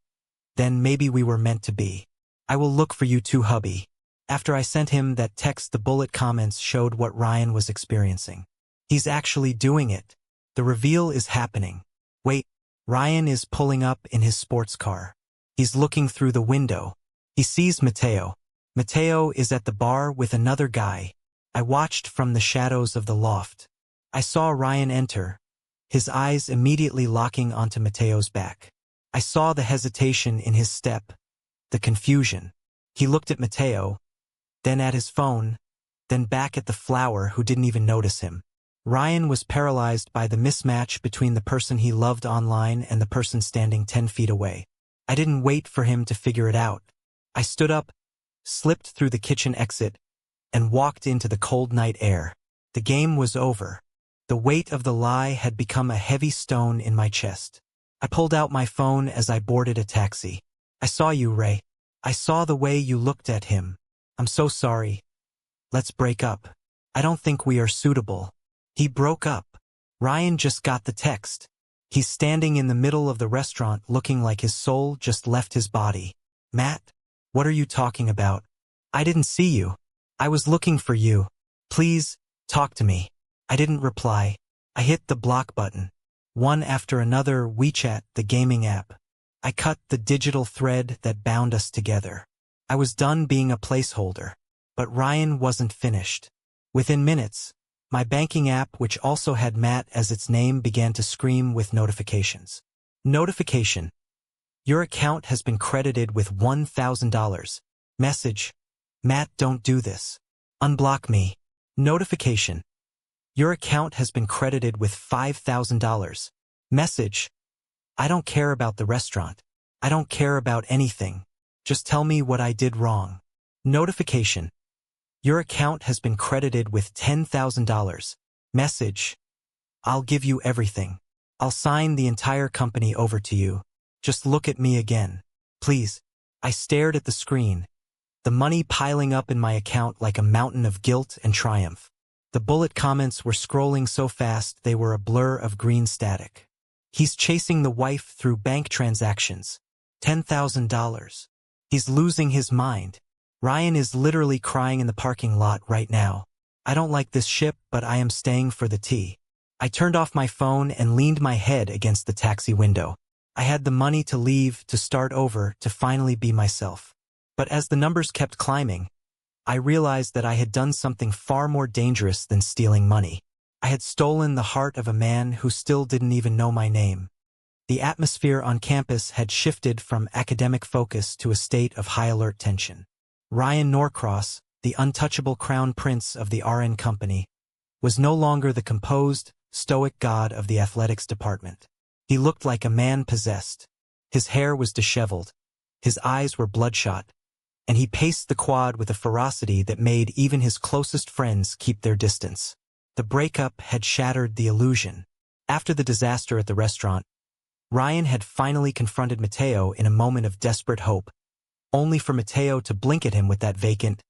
then maybe we were meant to be. I will look for you too, hubby." After I sent him that text, the bullet comments showed what Ryan was experiencing. He's actually doing it. The reveal is happening. Wait, Ryan is pulling up in his sports car. He's looking through the window. He sees Mateo. Mateo is at the bar with another guy. I watched from the shadows of the loft. I saw Ryan enter, his eyes immediately locking onto Mateo's back. I saw the hesitation in his step, the confusion. He looked at Mateo, then at his phone, then back at the flower who didn't even notice him. Ryan was paralyzed by the mismatch between the person he loved online and the person standing 10 feet away. I didn't wait for him to figure it out. I stood up, slipped through the kitchen exit, and walked into the cold night air. The game was over. The weight of the lie had become a heavy stone in my chest. I pulled out my phone as I boarded a taxi. "I saw you, Ray. I saw the way you looked at him. I'm so sorry. Let's break up." I don't think we are suitable. He broke up. Ryan just got the text. He's standing in the middle of the restaurant looking like his soul just left his body. Matt, what are you talking about? I didn't see you. I was looking for you. Please, talk to me. I didn't reply. I hit the block button. One after another, WeChat, the gaming app. I cut the digital thread that bound us together. I was done being a placeholder. But Ryan wasn't finished. Within minutes, my banking app, which also had Matt as its name, began to scream with notifications. Notification. Your account has been credited with $1,000. Message. Matt, don't do this. Unblock me. Notification. Your account has been credited with $5,000. Message. I don't care about the restaurant. I don't care about anything. Just tell me what I did wrong. Notification. Your account has been credited with $10,000. Message. I'll give you everything. I'll sign the entire company over to you. Just look at me again. Please. I stared at the screen, the money piling up in my account like a mountain of guilt and triumph. The bullet comments were scrolling so fast they were a blur of green static. He's chasing the wife through bank transactions. $10,000. He's losing his mind. Ryan is literally crying in the parking lot right now. I don't like this ship, but I am staying for the tea. I turned off my phone and leaned my head against the taxi window. I had the money to leave, to start over, to finally be myself. But as the numbers kept climbing, I realized that I had done something far more dangerous than stealing money. I had stolen the heart of a man who still didn't even know my name. The atmosphere on campus had shifted from academic focus to a state of high alert tension. Ryan Norcross, the untouchable crown prince of the RN company, was no longer the composed, stoic god of the athletics department. He looked like a man possessed. His hair was disheveled, his eyes were bloodshot, and he paced the quad with a ferocity that made even his closest friends keep their distance. The breakup had shattered the illusion. After the disaster at the restaurant, Ryan had finally confronted Mateo in a moment of desperate hope, only for Mateo to blink at him with that vacant,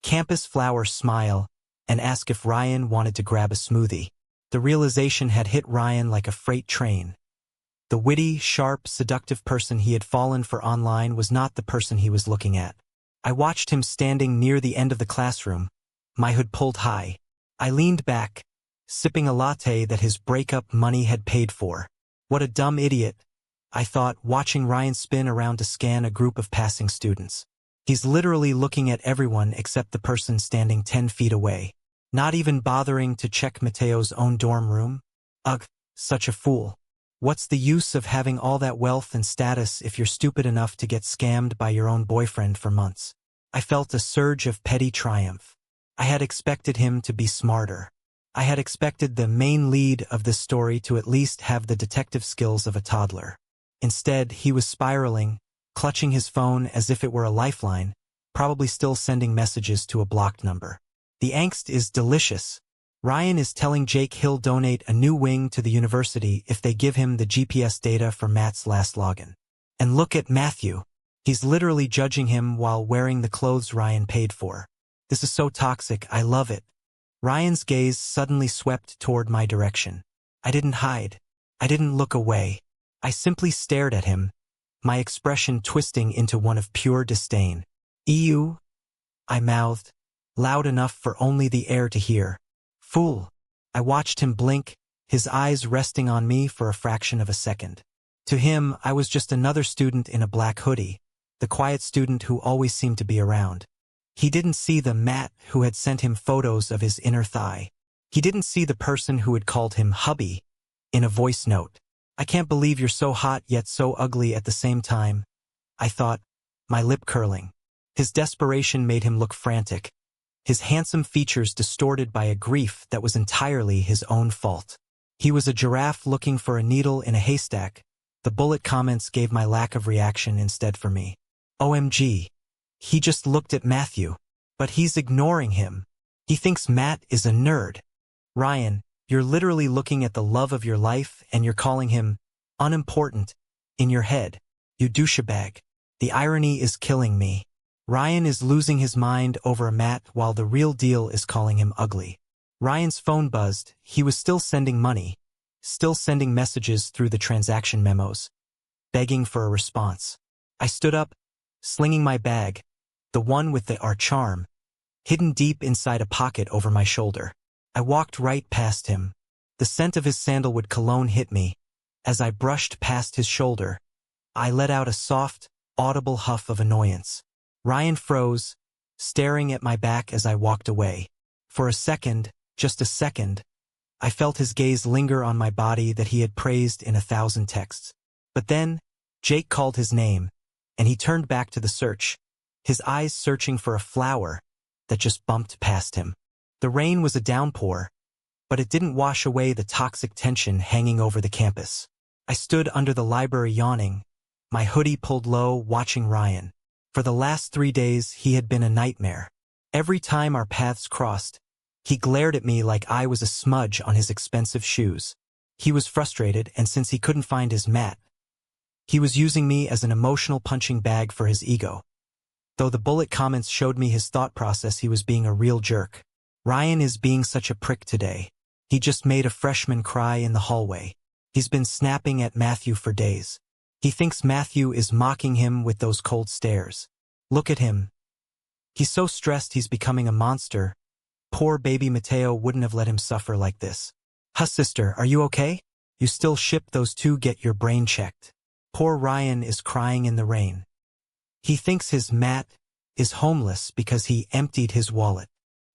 campus flower smile and ask if Ryan wanted to grab a smoothie. The realization had hit Ryan like a freight train. The witty, sharp, seductive person he had fallen for online was not the person he was looking at. I watched him standing near the end of the classroom, my hood pulled high. I leaned back, sipping a latte that his breakup money had paid for. What a dumb idiot, I thought, watching Ryan spin around to scan a group of passing students. He's literally looking at everyone except the person standing 10 feet away, not even bothering to check Mateo's own dorm room. Ugh, such a fool. What's the use of having all that wealth and status if you're stupid enough to get scammed by your own boyfriend for months? I felt a surge of petty triumph. I had expected him to be smarter. I had expected the main lead of this story to at least have the detective skills of a toddler. Instead, he was spiraling, clutching his phone as if it were a lifeline, probably still sending messages to a blocked number. The angst is delicious. Ryan is telling Jake he'll donate a new wing to the university if they give him the GPS data for Matt's last login. And look at Matthew. He's literally judging him while wearing the clothes Ryan paid for. This is so toxic, I love it. Ryan's gaze suddenly swept toward my direction. I didn't hide. I didn't look away. I simply stared at him, my expression twisting into one of pure disdain. "Ew," I mouthed, loud enough for only the air to hear. "Fool." I watched him blink, his eyes resting on me for a fraction of a second. To him, I was just another student in a black hoodie, the quiet student who always seemed to be around. He didn't see the Matt who had sent him photos of his inner thigh. He didn't see the person who had called him hubby in a voice note. "I can't believe you're so hot yet so ugly at the same time," I thought, my lip curling. His desperation made him look frantic, his handsome features distorted by a grief that was entirely his own fault. He was a giraffe looking for a needle in a haystack. The bullet comments gave my lack of reaction instead for me. OMG. He just looked at Matthew. But he's ignoring him. He thinks Matt is a nerd. Ryan, you're literally looking at the love of your life and you're calling him unimportant in your head. You douchebag. The irony is killing me. Ryan is losing his mind over a Matt while the real deal is calling him ugly. Ryan's phone buzzed. He was still sending money, still sending messages through the transaction memos, begging for a response. I stood up, slinging my bag, the one with the R charm, hidden deep inside a pocket over my shoulder. I walked right past him. The scent of his sandalwood cologne hit me. As I brushed past his shoulder, I let out a soft, audible huff of annoyance. Ryan froze, staring at my back as I walked away. For a second, just a second, I felt his gaze linger on my body that he had praised in 1,000 texts. But then, Jake called his name, and he turned back to the search, his eyes searching for a flower that just bumped past him. The rain was a downpour, but it didn't wash away the toxic tension hanging over the campus. I stood under the library yawning, my hoodie pulled low, watching Ryan. For the last 3 days, he had been a nightmare. Every time our paths crossed, he glared at me like I was a smudge on his expensive shoes. He was frustrated, and since he couldn't find his mat, he was using me as an emotional punching bag for his ego. Though the bullet comments showed me his thought process, he was being a real jerk. Ryan is being such a prick today. He just made a freshman cry in the hallway. He's been snapping at Matthew for days. He thinks Matthew is mocking him with those cold stares. Look at him. He's so stressed he's becoming a monster. Poor baby Mateo wouldn't have let him suffer like this. Sister, are you okay? You still ship those two? Get your brain checked. Poor Ryan is crying in the rain. He thinks his Matt is homeless because he emptied his wallet.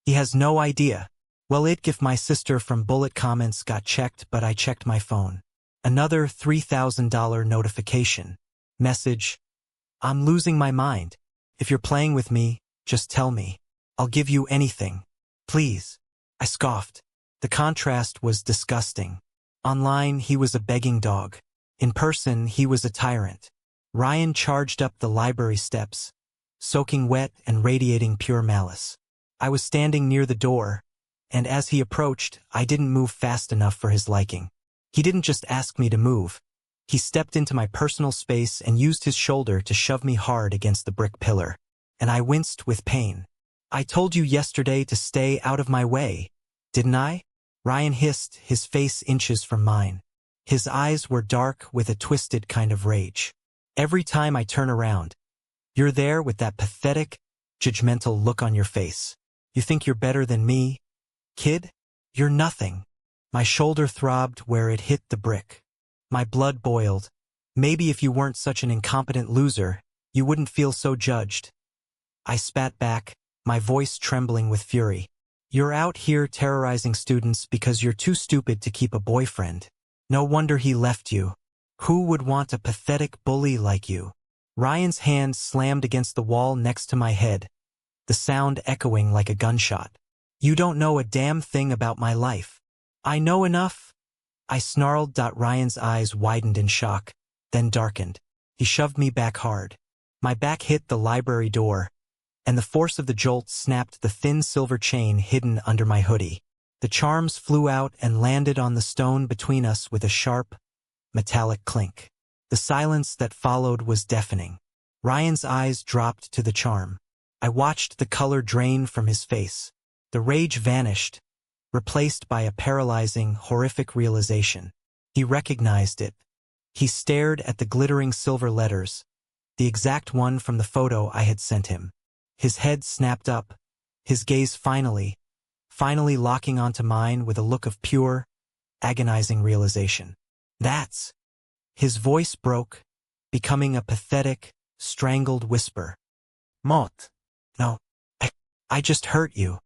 He has no idea. Well, if my sister from Bullet Comments got checked, but I checked my phone. Another $3,000 notification. Message. I'm losing my mind. If you're playing with me, just tell me. I'll give you anything. Please. I scoffed. The contrast was disgusting. Online, he was a begging dog. In person, he was a tyrant. Ryan charged up the library steps, soaking wet and radiating pure malice. I was standing near the door, and as he approached, I didn't move fast enough for his liking. He didn't just ask me to move. He stepped into my personal space and used his shoulder to shove me hard against the brick pillar, and I winced with pain. I told you yesterday to stay out of my way, didn't I? Ryan hissed, his face inches from mine. His eyes were dark with a twisted kind of rage. Every time I turn around, you're there with that pathetic, judgmental look on your face. You think you're better than me? Kid, you're nothing. My shoulder throbbed where it hit the brick. My blood boiled. Maybe if you weren't such an incompetent loser, you wouldn't feel so judged. I spat back, my voice trembling with fury. You're out here terrorizing students because you're too stupid to keep a boyfriend. No wonder he left you. Who would want a pathetic bully like you? Ryan's hand slammed against the wall next to my head, the sound echoing like a gunshot. You don't know a damn thing about my life. I know enough. I snarled. Ryan's eyes widened in shock, then darkened. He shoved me back hard. My back hit the library door, and the force of the jolt snapped the thin silver chain hidden under my hoodie. The charms flew out and landed on the stone between us with a sharp, metallic clink. The silence that followed was deafening. Ryan's eyes dropped to the charm. I watched the color drain from his face. The rage vanished, replaced by a paralyzing, horrific realization. He recognized it. He stared at the glittering silver letters, the exact one from the photo I had sent him. His head snapped up, his gaze finally locking onto mine with a look of pure, agonizing realization. That's... His voice broke, becoming a pathetic, strangled whisper. Mot. No. I just hurt you.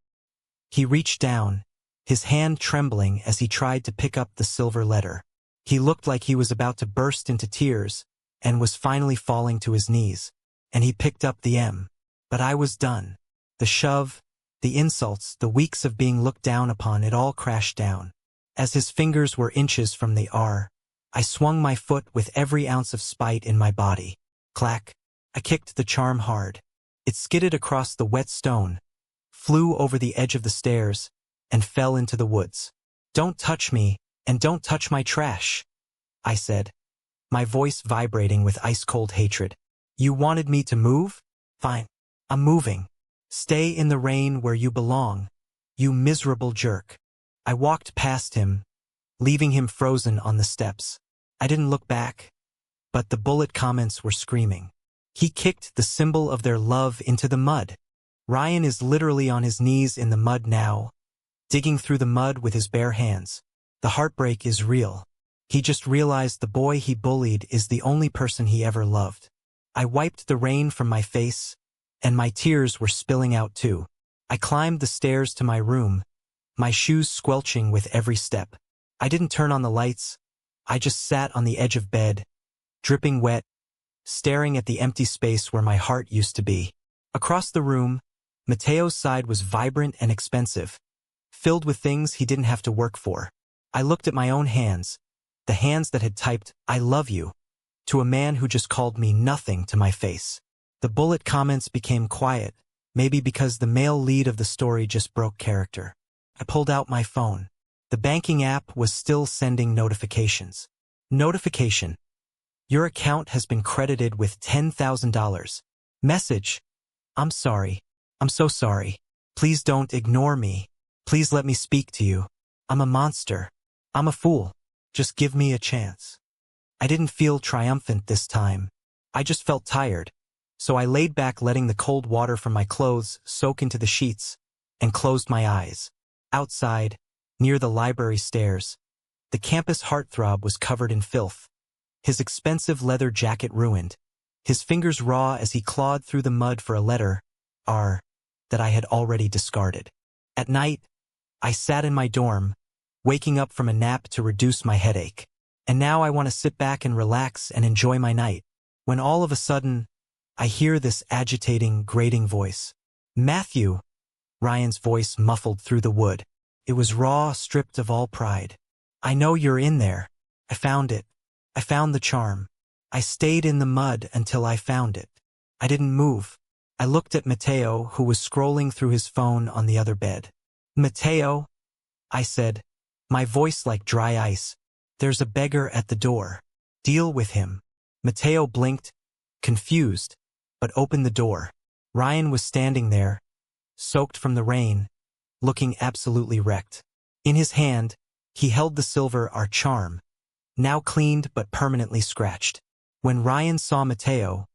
He reached down, his hand trembling as he tried to pick up the silver letter. He looked like he was about to burst into tears and was finally falling to his knees, and he picked up the M. But I was done. The shove, the insults, the weeks of being looked down upon, it all crashed down. As his fingers were inches from the R, I swung my foot with every ounce of spite in my body. Clack. I kicked the charm hard. It skidded across the wet stone, flew over the edge of the stairs, and fell into the woods. Don't touch me, and don't touch my trash, I said, my voice vibrating with ice-cold hatred. You wanted me to move? Fine. I'm moving. Stay in the rain where you belong, you miserable jerk. I walked past him, leaving him frozen on the steps. I didn't look back, but the bullet comments were screaming. He kicked the symbol of their love into the mud. Ryan is literally on his knees in the mud now, digging through the mud with his bare hands. The heartbreak is real. He just realized the boy he bullied is the only person he ever loved. I wiped the rain from my face, and my tears were spilling out too. I climbed the stairs to my room, my shoes squelching with every step. I didn't turn on the lights. I just sat on the edge of bed, dripping wet, staring at the empty space where my heart used to be. Across the room, Mateo's side was vibrant and expensive, filled with things he didn't have to work for. I looked at my own hands, the hands that had typed, "I love you," to a man who just called me nothing to my face. The bullet comments became quiet, maybe because the male lead of the story just broke character. I pulled out my phone. The banking app was still sending notifications. Notification: your account has been credited with $10,000. Message: I'm sorry. I'm so sorry. Please don't ignore me. Please let me speak to you. I'm a monster. I'm a fool. Just give me a chance. I didn't feel triumphant this time. I just felt tired. So I laid back, letting the cold water from my clothes soak into the sheets, and closed my eyes. Outside, near the library stairs, the campus heartthrob was covered in filth, his expensive leather jacket ruined, his fingers raw as he clawed through the mud for a letter, R, that I had already discarded. At night, I sat in my dorm, waking up from a nap to reduce my headache. And now I want to sit back and relax and enjoy my night, when all of a sudden, I hear this agitating, grating voice. "Matthew," Ryan's voice muffled through the wood. It was raw, stripped of all pride. "I know you're in there. I found it. I found the charm. I stayed in the mud until I found it. I didn't move." I looked at Mateo, who was scrolling through his phone on the other bed. "Mateo," I said, my voice like dry ice, "there's a beggar at the door. Deal with him." Mateo blinked, confused, but opened the door. Ryan was standing there, soaked from the rain, looking absolutely wrecked. In his hand, he held the silver R charm, now cleaned but permanently scratched. When Ryan saw Mateo,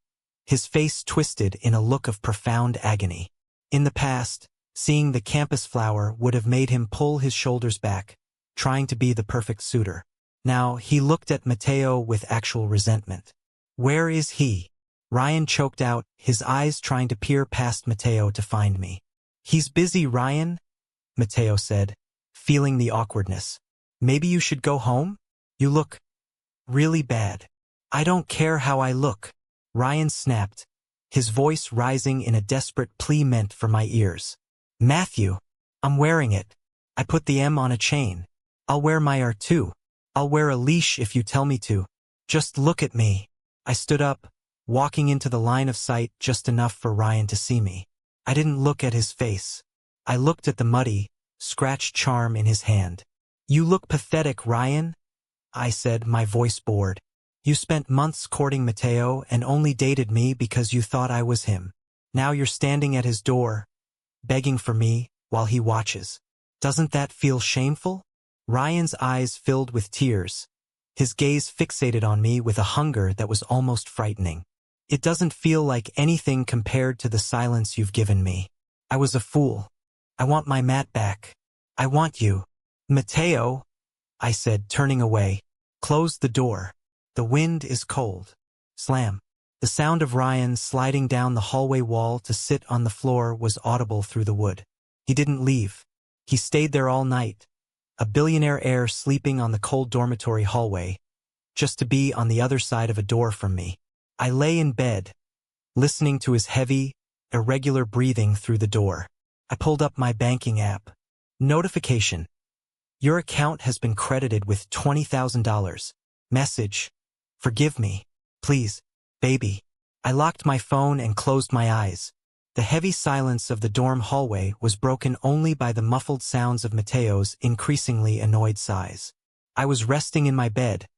his face twisted in a look of profound agony. In the past, seeing the campus flower would have made him pull his shoulders back, trying to be the perfect suitor. Now he looked at Mateo with actual resentment. "Where is he?" Ryan choked out, his eyes trying to peer past Mateo to find me. "He's busy, Ryan," Mateo said, feeling the awkwardness. "Maybe you should go home? You look really bad." "I don't care how I look," Ryan snapped, his voice rising in a desperate plea meant for my ears. "Matthew, I'm wearing it. I put the M on a chain. I'll wear my R too. I'll wear a leash if you tell me to. Just look at me." I stood up, walking into the line of sight just enough for Ryan to see me. I didn't look at his face. I looked at the muddy, scratched charm in his hand. "You look pathetic, Ryan," I said, my voice bored. "You spent months courting Mateo and only dated me because you thought I was him. Now you're standing at his door, begging for me, while he watches. Doesn't that feel shameful?" Ryan's eyes filled with tears, his gaze fixated on me with a hunger that was almost frightening. "It doesn't feel like anything compared to the silence you've given me. I was a fool. I want my Matt back. I want you." "Mateo," I said, turning away. "Close the door. The wind is cold." Slam. The sound of Ryan sliding down the hallway wall to sit on the floor was audible through the wood. He didn't leave. He stayed there all night, a billionaire heir sleeping on the cold dormitory hallway, just to be on the other side of a door from me. I lay in bed, listening to his heavy, irregular breathing through the door. I pulled up my banking app. Notification: your account has been credited with $20,000. Message: forgive me. Please, baby. I locked my phone and closed my eyes. The heavy silence of the dorm hallway was broken only by the muffled sounds of Mateo's increasingly annoyed sighs. I was resting in my bed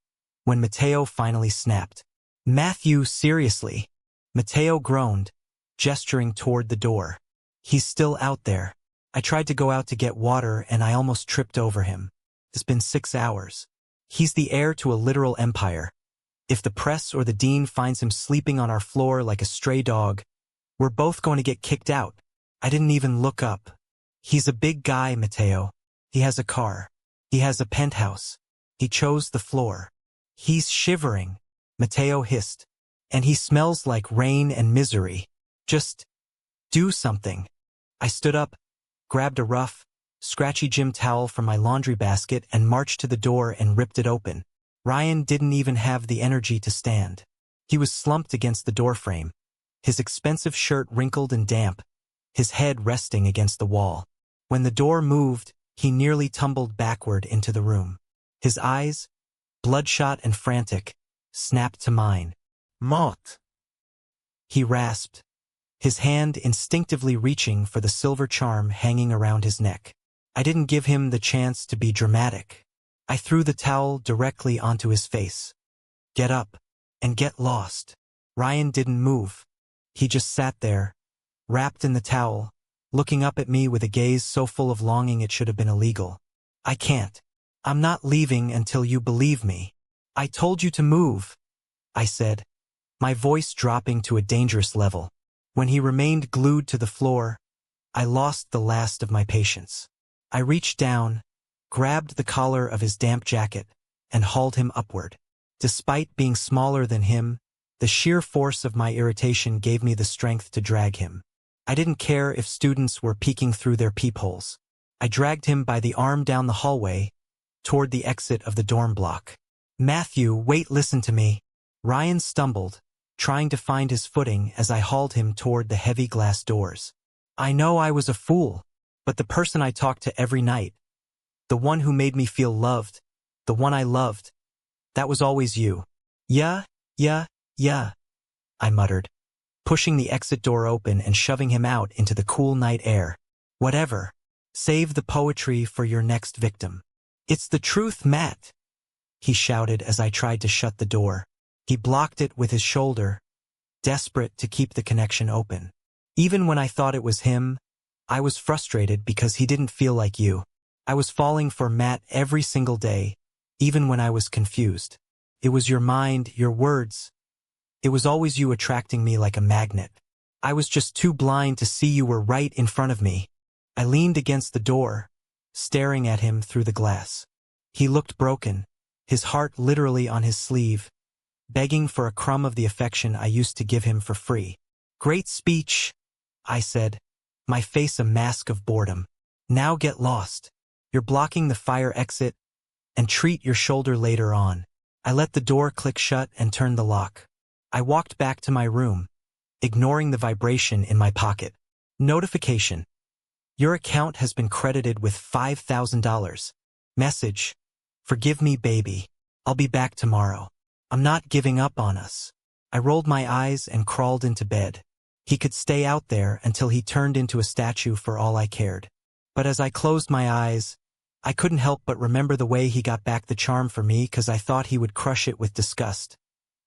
when Mateo finally snapped. "Matthew, seriously?" Mateo groaned, gesturing toward the door. "He's still out there." I tried to go out to get water and I almost tripped over him. It's been 6 hours. He's the heir to a literal empire. If the press or the dean finds him sleeping on our floor like a stray dog, we're both going to get kicked out. I didn't even look up. He's a big guy, Mateo. He has a car. He has a penthouse. He chose the floor. He's shivering, Mateo hissed. And he smells like rain and misery. Just do something. I stood up, grabbed a rough, scratchy gym towel from my laundry basket and marched to the door and ripped it open. Ryan didn't even have the energy to stand. He was slumped against the doorframe, his expensive shirt wrinkled and damp, his head resting against the wall. When the door moved, he nearly tumbled backward into the room. His eyes, bloodshot and frantic, snapped to mine. "Mort," he rasped, his hand instinctively reaching for the silver charm hanging around his neck. I didn't give him the chance to be dramatic. I threw the towel directly onto his face. "Get up and get lost." Ryan didn't move. He just sat there, wrapped in the towel, looking up at me with a gaze so full of longing it should have been illegal. "I can't. I'm not leaving until you believe me." "I told you to move," I said, my voice dropping to a dangerous level. When he remained glued to the floor, I lost the last of my patience. I reached down, grabbed the collar of his damp jacket, and hauled him upward. Despite being smaller than him, the sheer force of my irritation gave me the strength to drag him. I didn't care if students were peeking through their peepholes. I dragged him by the arm down the hallway, toward the exit of the dorm block. "Matthew, wait, listen to me." Ryan stumbled, trying to find his footing as I hauled him toward the heavy glass doors. "I know I was a fool, but the person I talked to every night, the one who made me feel loved, the one I loved, that was always you." Yeah, I muttered, pushing the exit door open and shoving him out into the cool night air. "Whatever. Save the poetry for your next victim." "It's the truth, Matt," he shouted as I tried to shut the door. He blocked it with his shoulder, desperate to keep the connection open. Even when I thought it was him, I was frustrated because he didn't feel like you. I was falling for Matt every single day, even when I was confused. It was your mind, your words. It was always you attracting me like a magnet. I was just too blind to see you were right in front of me. I leaned against the door, staring at him through the glass. He looked broken, his heart literally on his sleeve, begging for a crumb of the affection I used to give him for free. "Great speech," I said, my face a mask of boredom. "Now get lost. You're blocking the fire exit, and treat your shoulder later on." I let the door click shut and turned the lock. I walked back to my room, ignoring the vibration in my pocket. Notification. "Your account has been credited with $5,000. Message. Forgive me, baby. I'll be back tomorrow. I'm not giving up on us." I rolled my eyes and crawled into bed. He could stay out there until he turned into a statue for all I cared. But as I closed my eyes, I couldn't help but remember the way he got back the charm for me because I thought he would crush it with disgust.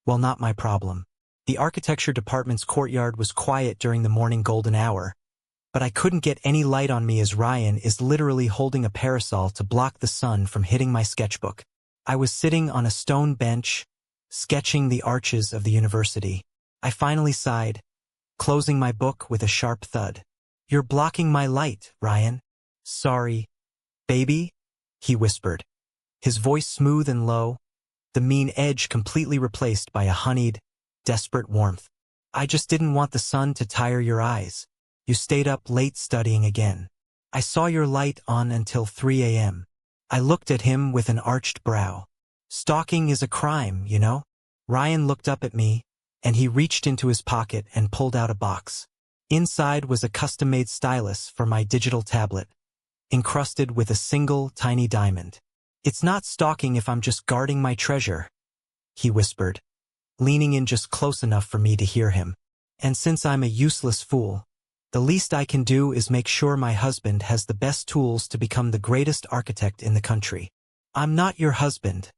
Well, not my problem. The architecture department's courtyard was quiet during the morning golden hour, but I couldn't get any light on me as Ryan is literally holding a parasol to block the sun from hitting my sketchbook. I was sitting on a stone bench, sketching the arches of the university. I finally sighed, closing my book with a sharp thud. "You're blocking my light, Ryan." "Sorry, baby," he whispered, his voice smooth and low, the mean edge completely replaced by a honeyed, desperate warmth. "I just didn't want the sun to tire your eyes. You stayed up late studying again. I saw your light on until 3 a.m. I looked at him with an arched brow. "Stalking is a crime, you know?" Ryan looked up at me, and he reached into his pocket and pulled out a box. Inside was a custom-made stylus for my digital tablet, encrusted with a single tiny diamond. "It's not stalking if I'm just guarding my treasure," he whispered, leaning in just close enough for me to hear him. "And since I'm a useless fool, the least I can do is make sure my husband has the best tools to become the greatest architect in the country." "I'm not your husband,"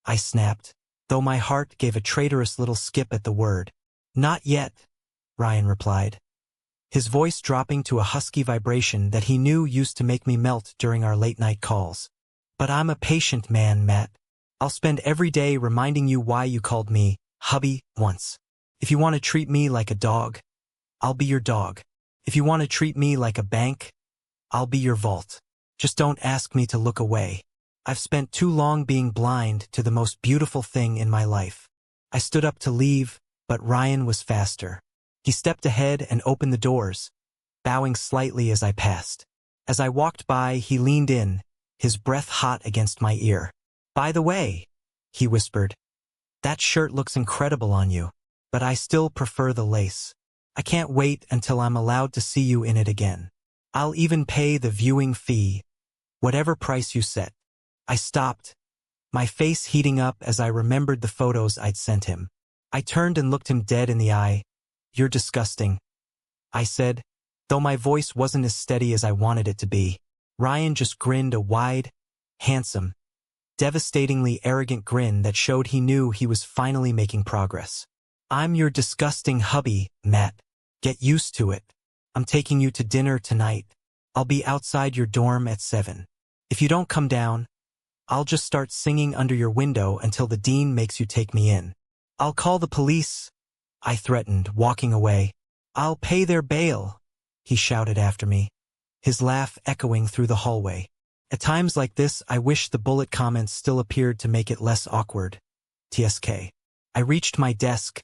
I snapped, though my heart gave a traitorous little skip at the word. "Not yet," Ryan replied. his voice dropping to a husky vibration that he knew used to make me melt during our late-night calls. But I'm a patient man, Matt. I'll spend every day reminding you why you called me hubby once. If you want to treat me like a dog, I'll be your dog. If you want to treat me like a bank, I'll be your vault. Just don't ask me to look away. I've spent too long being blind to the most beautiful thing in my life. I stood up to leave, but Ryan was faster. He stepped ahead and opened the doors, bowing slightly as I passed. As I walked by, he leaned in, his breath hot against my ear. "By the way," he whispered, "that shirt looks incredible on you, but I still prefer the lace. I can't wait until I'm allowed to see you in it again. I'll even pay the viewing fee, whatever price you set." I stopped, my face heating up as I remembered the photos I'd sent him. I turned and looked him dead in the eye. "You're disgusting," I said, though my voice wasn't as steady as I wanted it to be. Ryan just grinned a wide, handsome, devastatingly arrogant grin that showed he knew he was finally making progress. "I'm your disgusting hubby, Matt. Get used to it. I'm taking you to dinner tonight. I'll be outside your dorm at 7. If you don't come down, I'll just start singing under your window until the dean makes you take me in. I'll call the police," I threatened, walking away. "I'll pay their bail," he shouted after me, his laugh echoing through the hallway. At times like this, I wish the bullet comments still appeared to make it less awkward. TSK. I reached my desk,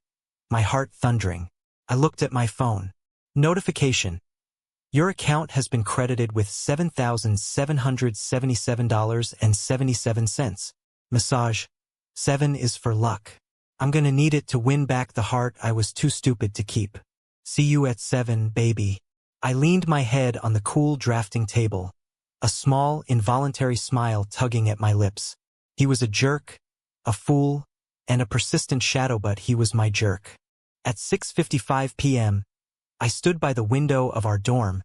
my heart thundering. I looked at my phone. Notification. Your account has been credited with $7,777.77. Massage. 7 is for luck. I'm gonna need it to win back the heart I was too stupid to keep. See you at 7, baby. I leaned my head on the cool drafting table, a small, involuntary smile tugging at my lips. He was a jerk, a fool, and a persistent shadow, but he was my jerk. At 6:55 p.m., I stood by the window of our dorm,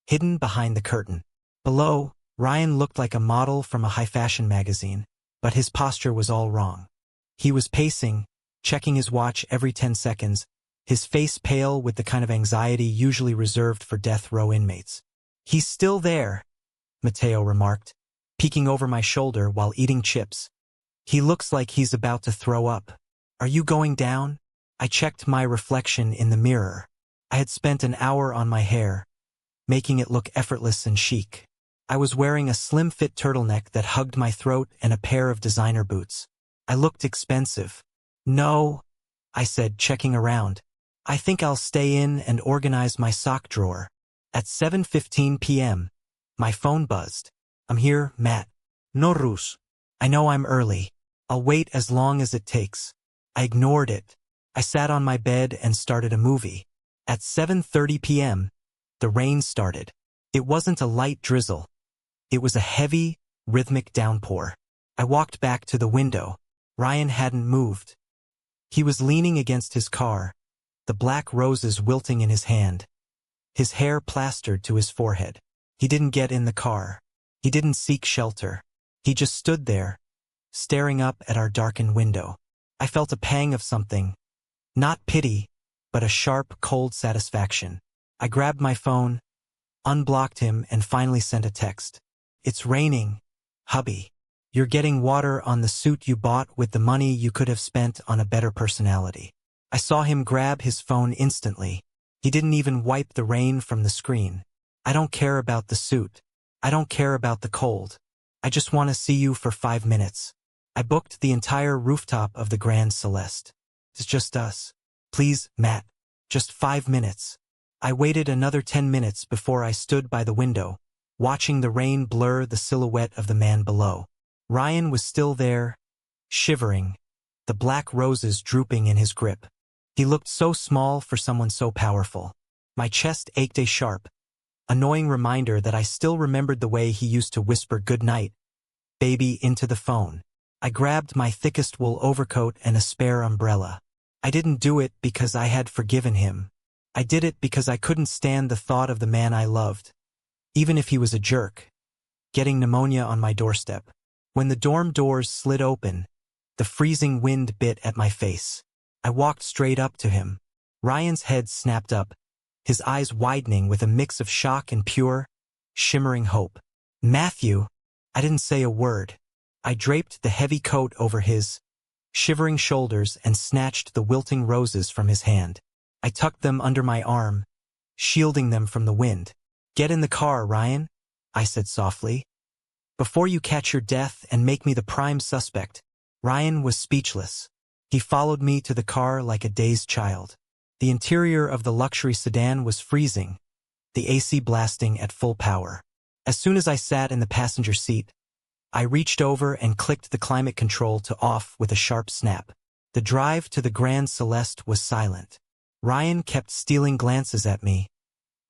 hidden behind the curtain. Below, Ryan looked like a model from a high-fashion magazine, but his posture was all wrong. He was pacing, checking his watch every 10 seconds, his face pale with the kind of anxiety usually reserved for death row inmates. "He's still there," Mateo remarked, peeking over my shoulder while eating chips. "He looks like he's about to throw up. Are you going down?" I checked my reflection in the mirror. I had spent an hour on my hair, making it look effortless and chic. I was wearing a slim-fit turtleneck that hugged my throat and a pair of designer boots. I looked expensive. "No," I said, checking around. "I think I'll stay in and organize my sock drawer." At 7:15 p.m., my phone buzzed. "I'm here, Matt." "No rush. I know I'm early. I'll wait as long as it takes." I ignored it. I sat on my bed and started a movie. At 7:30 p.m., the rain started. It wasn't a light drizzle. It was a heavy, rhythmic downpour. I walked back to the window. Ryan hadn't moved. He was leaning against his car, the black roses wilting in his hand, his hair plastered to his forehead. He didn't get in the car. He didn't seek shelter. He just stood there, staring up at our darkened window. I felt a pang of something. Not pity, but a sharp, cold satisfaction. I grabbed my phone, unblocked him, and finally sent a text. "It's raining, hubby. You're getting water on the suit you bought with the money you could have spent on a better personality." I saw him grab his phone instantly. He didn't even wipe the rain from the screen. "I don't care about the suit. I don't care about the cold. I just want to see you for 5 minutes. I booked the entire rooftop of the Grand Celeste. It's just us. Please, Matt, just 5 minutes." I waited another 10 minutes before I stood by the window, watching the rain blur the silhouette of the man below. Ryan was still there, shivering, the black roses drooping in his grip. He looked so small for someone so powerful. My chest ached, a sharp, annoying reminder that I still remembered the way he used to whisper "good night, baby" into the phone. I grabbed my thickest wool overcoat and a spare umbrella. I didn't do it because I had forgiven him. I did it because I couldn't stand the thought of the man I loved, even if he was a jerk, getting pneumonia on my doorstep. When the dorm doors slid open, the freezing wind bit at my face. I walked straight up to him. Ryan's head snapped up, his eyes widening with a mix of shock and pure, shimmering hope. Matthew, I didn't say a word. I draped the heavy coat over his shivering shoulders and snatched the wilting roses from his hand. I tucked them under my arm, shielding them from the wind. Get in the car, Ryan, I said softly. Before you catch your death and make me the prime suspect. Ryan was speechless. He followed me to the car like a dazed child. The interior of the luxury sedan was freezing, the AC blasting at full power. As soon as I sat in the passenger seat, I reached over and clicked the climate control to off with a sharp snap. The drive to the Grand Celeste was silent. Ryan kept stealing glances at me,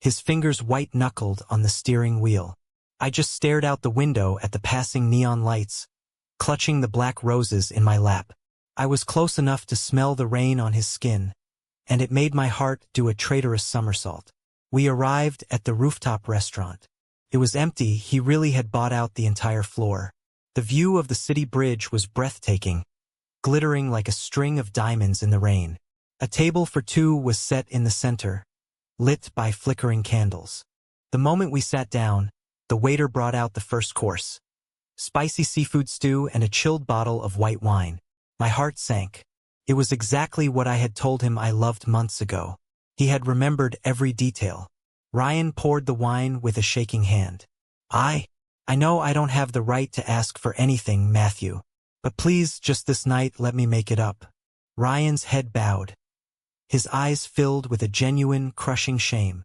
his fingers white-knuckled on the steering wheel. I just stared out the window at the passing neon lights, clutching the black roses in my lap. I was close enough to smell the rain on his skin, and it made my heart do a traitorous somersault. We arrived at the rooftop restaurant. It was empty. He really had bought out the entire floor. The view of the city bridge was breathtaking, glittering like a string of diamonds in the rain. A table for two was set in the center, lit by flickering candles. The moment we sat down, the waiter brought out the first course: spicy seafood stew and a chilled bottle of white wine. My heart sank. It was exactly what I had told him I loved months ago. He had remembered every detail. Ryan poured the wine with a shaking hand. I know I don't have the right to ask for anything, Matthew. But please, just this night, let me make it up. Ryan's head bowed. His eyes filled with a genuine, crushing shame.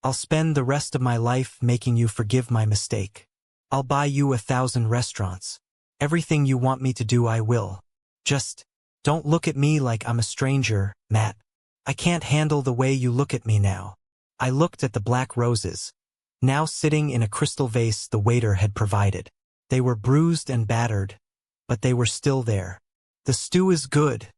I'll spend the rest of my life making you forgive my mistake. I'll buy you 1,000 restaurants. Everything you want me to do, I will. Just don't look at me like I'm a stranger, Matt. I can't handle the way you look at me now. I looked at the black roses, now sitting in a crystal vase the waiter had provided. They were bruised and battered, but they were still there. The stew is good,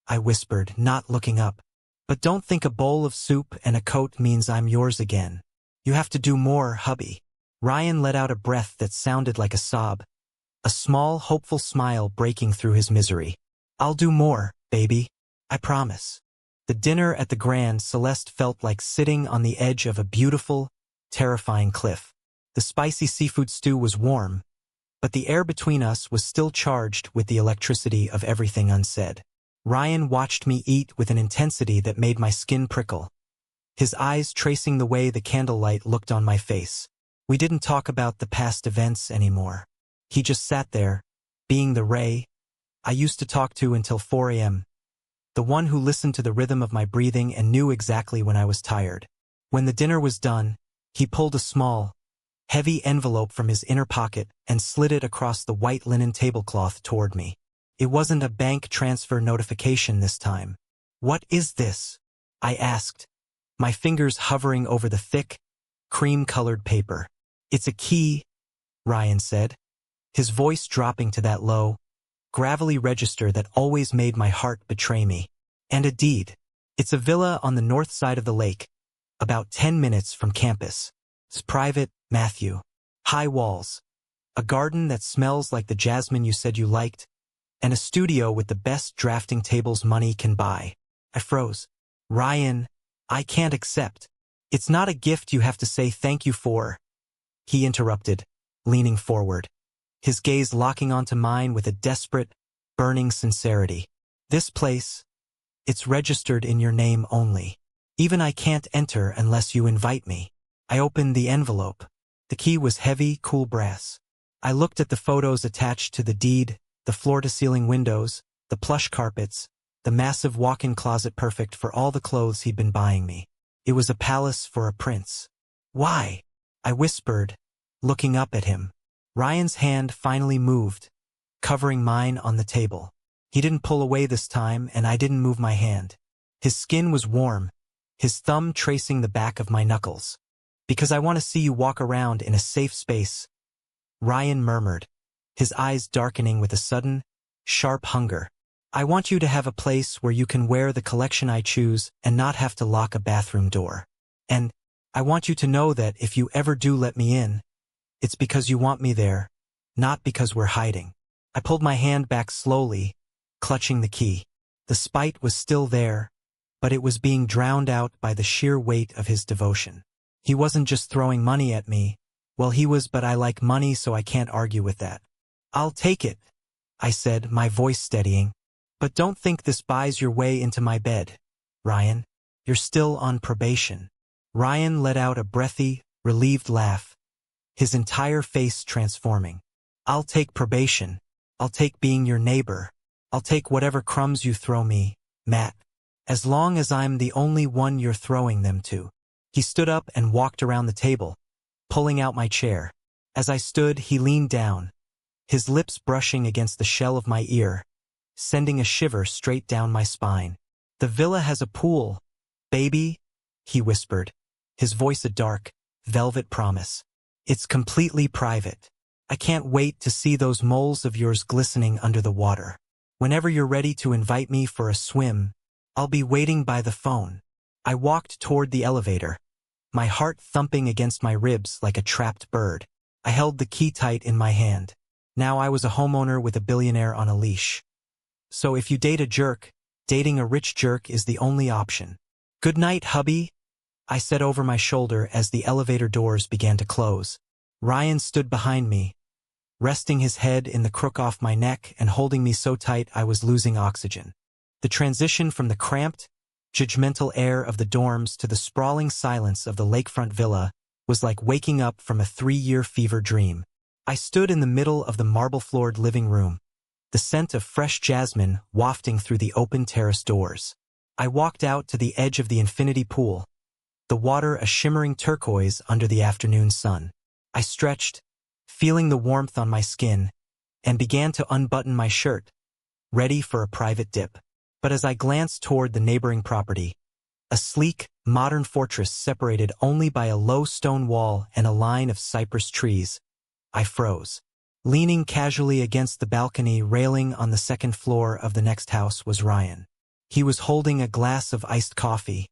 I whispered, not looking up. But don't think a bowl of soup and a coat means I'm yours again. You have to do more, hubby. Ryan let out a breath that sounded like a sob, a small, hopeful smile breaking through his misery. I'll do more, baby. I promise. The dinner at the Grand Celeste felt like sitting on the edge of a beautiful, terrifying cliff. The spicy seafood stew was warm, but the air between us was still charged with the electricity of everything unsaid. Ryan watched me eat with an intensity that made my skin prickle, his eyes tracing the way the candlelight looked on my face. We didn't talk about the past events anymore. He just sat there, being the Ray I used to talk to until 4 a.m., the one who listened to the rhythm of my breathing and knew exactly when I was tired. When the dinner was done, he pulled a small, heavy envelope from his inner pocket and slid it across the white linen tablecloth toward me. It wasn't a bank transfer notification this time. What is this? I asked, my fingers hovering over the thick, cream-colored paper. It's a key, Ryan said, his voice dropping to that low, gravelly register that always made my heart betray me. And a deed. It's a villa on the north side of the lake, about 10 minutes from campus. It's private, Matthew. High walls. A garden that smells like the jasmine you said you liked, and a studio with the best drafting tables money can buy. I froze. Ryan, I can't accept. It's not a gift you have to say thank you for. He interrupted, leaning forward, his gaze locking onto mine with a desperate, burning sincerity. This place, it's registered in your name only. Even I can't enter unless you invite me. I opened the envelope. The key was heavy, cool brass. I looked at the photos attached to the deed, the floor-to-ceiling windows, the plush carpets, the massive walk-in closet perfect for all the clothes he'd been buying me. It was a palace for a prince. Why? I whispered, looking up at him. Ryan's hand finally moved, covering mine on the table. He didn't pull away this time, and I didn't move my hand. His skin was warm, his thumb tracing the back of my knuckles. Because I want to see you walk around in a safe space, Ryan murmured, his eyes darkening with a sudden, sharp hunger. I want you to have a place where you can wear the collection I choose and not have to lock a bathroom door. And I want you to know that if you ever do let me in, it's because you want me there, not because we're hiding. I pulled my hand back slowly, clutching the key. The spite was still there, but it was being drowned out by the sheer weight of his devotion. He wasn't just throwing money at me. Well, he was, but I like money, so I can't argue with that. I'll take it, I said, my voice steadying. But don't think this buys your way into my bed, Ryan. You're still on probation. Ryan let out a breathy, relieved laugh, his entire face transforming. I'll take probation. I'll take being your neighbor. I'll take whatever crumbs you throw me, Matt. As long as I'm the only one you're throwing them to. He stood up and walked around the table, pulling out my chair. As I stood, he leaned down, his lips brushing against the shell of my ear, sending a shiver straight down my spine. The villa has a pool, baby, he whispered, his voice a dark, velvet promise. It's completely private. I can't wait to see those moles of yours glistening under the water. Whenever you're ready to invite me for a swim, I'll be waiting by the phone. I walked toward the elevator, my heart thumping against my ribs like a trapped bird. I held the key tight in my hand. Now I was a homeowner with a billionaire on a leash. So if you date a jerk, dating a rich jerk is the only option. Good night, hubby, I said over my shoulder as the elevator doors began to close. Ryan stood behind me, resting his head in the crook off my neck and holding me so tight I was losing oxygen. The transition from the cramped, judgmental air of the dorms to the sprawling silence of the lakefront villa was like waking up from a 3-year fever dream. I stood in the middle of the marble-floored living room, the scent of fresh jasmine wafting through the open terrace doors. I walked out to the edge of the infinity pool, the water a shimmering turquoise under the afternoon sun. I stretched, feeling the warmth on my skin, and began to unbutton my shirt, ready for a private dip. But as I glanced toward the neighboring property, a sleek, modern fortress separated only by a low stone wall and a line of cypress trees, I froze. Leaning casually against the balcony railing on the second floor of the next house was Ryan. He was holding a glass of iced coffee,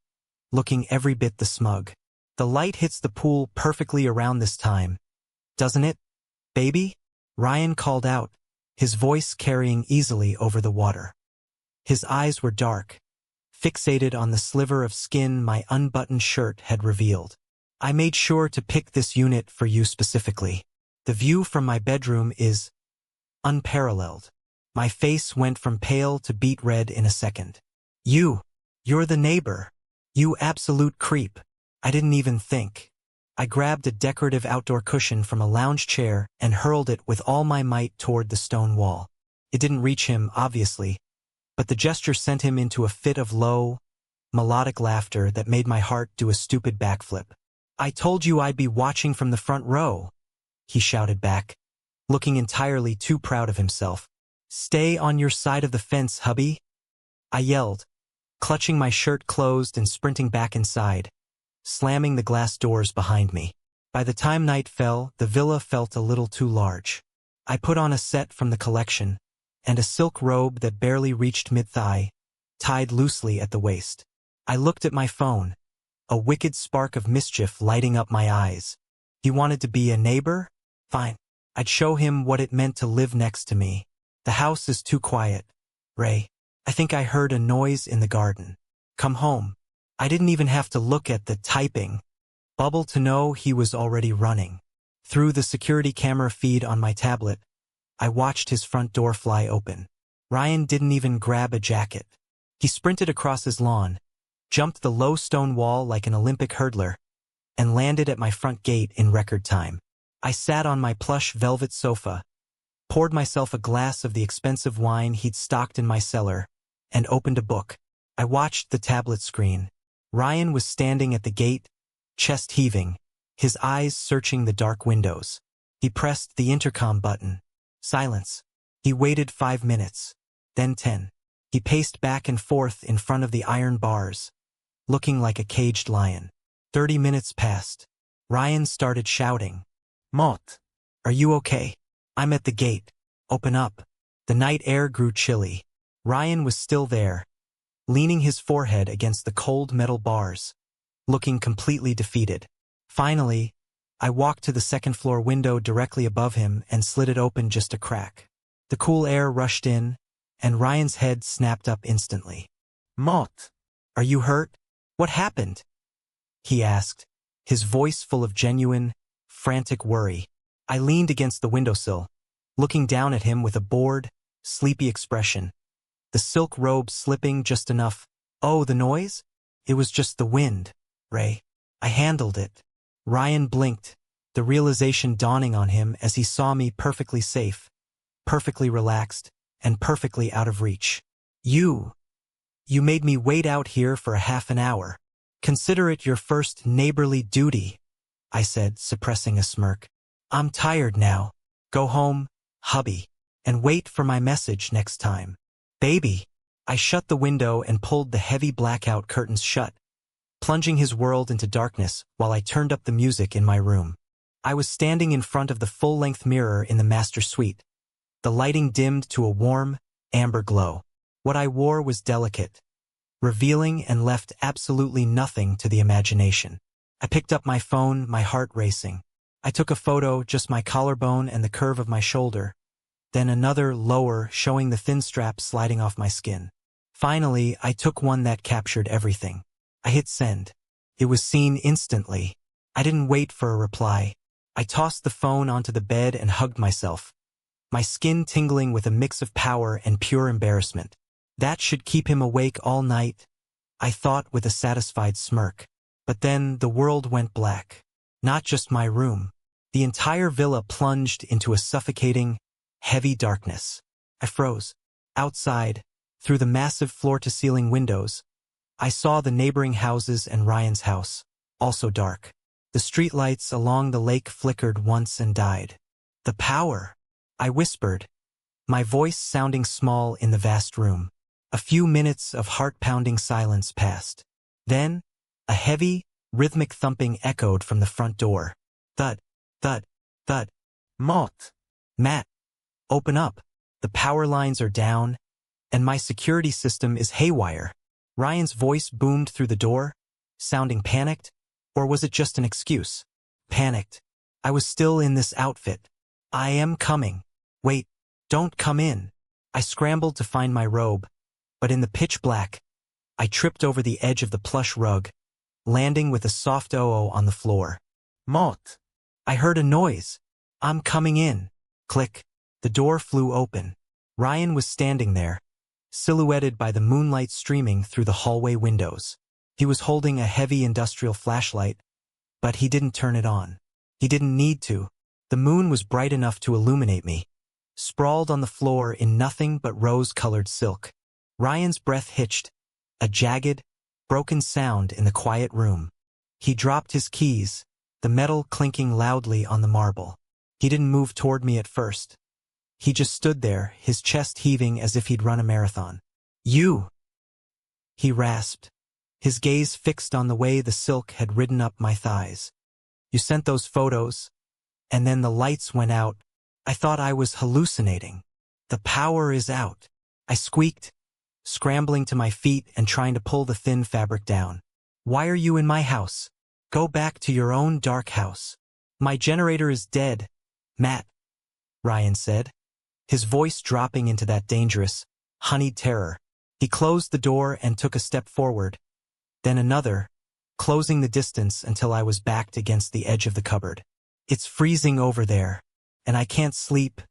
looking every bit the smug. The light hits the pool perfectly around this time, doesn't it, baby? Ryan called out, his voice carrying easily over the water. His eyes were dark, fixated on the sliver of skin my unbuttoned shirt had revealed. I made sure to pick this unit for you specifically. The view from my bedroom is unparalleled. My face went from pale to beet red in a second. You're the neighbor. You absolute creep. I didn't even think. I grabbed a decorative outdoor cushion from a lounge chair and hurled it with all my might toward the stone wall. It didn't reach him, obviously, but the gesture sent him into a fit of low, melodic laughter that made my heart do a stupid backflip. I told you I'd be watching from the front row, he shouted back, looking entirely too proud of himself. Stay on your side of the fence, hubby, I yelled, clutching my shirt closed and sprinting back inside, slamming the glass doors behind me. By the time night fell, the villa felt a little too large. I put on a set from the collection, and a silk robe that barely reached mid-thigh, tied loosely at the waist. I looked at my phone, a wicked spark of mischief lighting up my eyes. He wanted to be a neighbor? Fine. I'd show him what it meant to live next to me. The house is too quiet, Ray. I think I heard a noise in the garden. Come home. I didn't even have to look at the typing bubble to know he was already running. Through the security camera feed on my tablet, I watched his front door fly open. Ryan didn't even grab a jacket. He sprinted across his lawn, jumped the low stone wall like an Olympic hurdler, and landed at my front gate in record time. I sat on my plush velvet sofa, poured myself a glass of the expensive wine he'd stocked in my cellar, and opened a book. I watched the tablet screen. Ryan was standing at the gate, chest heaving, his eyes searching the dark windows. He pressed the intercom button. Silence. He waited 5 minutes, then 10. He paced back and forth in front of the iron bars, looking like a caged lion. 30 minutes passed. Ryan started shouting. Mott, are you okay? I'm at the gate. Open up. The night air grew chilly. Ryan was still there, leaning his forehead against the cold metal bars, looking completely defeated. Finally, I walked to the second-floor window directly above him and slid it open just a crack. The cool air rushed in, and Ryan's head snapped up instantly. Mott, Are you hurt? What happened? He asked, his voice full of genuine, frantic worry. I leaned against the windowsill, looking down at him with a bored, sleepy expression. The silk robe slipping just enough. Oh, the noise? It was just the wind, Ray. I handled it. Ryan blinked, the realization dawning on him as he saw me perfectly safe, perfectly relaxed, and perfectly out of reach. You made me wait out here for a half an hour. Consider it your first neighborly duty, I said, suppressing a smirk. I'm tired now. Go home, hubby, and wait for my message next time. Baby. I shut the window and pulled the heavy blackout curtains shut, plunging his world into darkness while I turned up the music in my room. I was standing in front of the full-length mirror in the master suite. The lighting dimmed to a warm, amber glow. What I wore was delicate, revealing, and left absolutely nothing to the imagination. I picked up my phone, my heart racing. I took a photo, just my collarbone and the curve of my shoulder, then another lower showing the thin strap sliding off my skin. Finally, I took one that captured everything. I hit send. It was seen instantly. I didn't wait for a reply. I tossed the phone onto the bed and hugged myself, my skin tingling with a mix of power and pure embarrassment. That should keep him awake all night, I thought with a satisfied smirk. But then the world went black. Not just my room. The entire villa plunged into a suffocating, heavy darkness. I froze. Outside, through the massive floor-to-ceiling windows, I saw the neighboring houses and Ryan's house, also dark. The streetlights along the lake flickered once and died. The power, I whispered, my voice sounding small in the vast room. A few minutes of heart-pounding silence passed. Then, a heavy, rhythmic thumping echoed from the front door. Thud, thud, thud. Matt, open up. The power lines are down, and my security system is haywire. Ryan's voice boomed through the door, sounding panicked, or was it just an excuse? Panicked. I was still in this outfit. I am coming. Wait, don't come in. I scrambled to find my robe, but in the pitch black, I tripped over the edge of the plush rug, landing with a soft oh on the floor. I heard a noise. I'm coming in. Click. The door flew open. Ryan was standing there, silhouetted by the moonlight streaming through the hallway windows. He was holding a heavy industrial flashlight, but he didn't turn it on. He didn't need to. The moon was bright enough to illuminate me, sprawled on the floor in nothing but rose-colored silk. Ryan's breath hitched, a jagged, broken sound in the quiet room. He dropped his keys, the metal clinking loudly on the marble. He didn't move toward me at first. He just stood there, his chest heaving as if he'd run a marathon. You! He rasped, his gaze fixed on the way the silk had ridden up my thighs. You sent those photos, and then the lights went out. I thought I was hallucinating. The power is out. I squeaked, scrambling to my feet and trying to pull the thin fabric down. Why are you in my house? Go back to your own dark house. My generator is dead, Matt, Ryan said, his voice dropping into that dangerous, honeyed terror. He closed the door and took a step forward, then another, closing the distance until I was backed against the edge of the cupboard. It's freezing over there, and I can't sleep.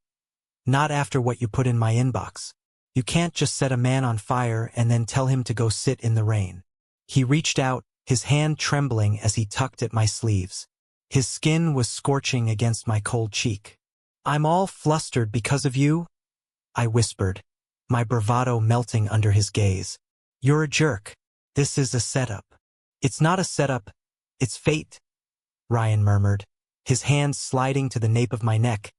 Not after what you put in my inbox. You can't just set a man on fire and then tell him to go sit in the rain. He reached out, his hand trembling as he tugged at my sleeves. His skin was scorching against my cold cheek. I'm all flustered because of you, I whispered, my bravado melting under his gaze. You're a jerk. This is a setup. It's not a setup, it's fate, Ryan murmured, his hands sliding to the nape of my neck,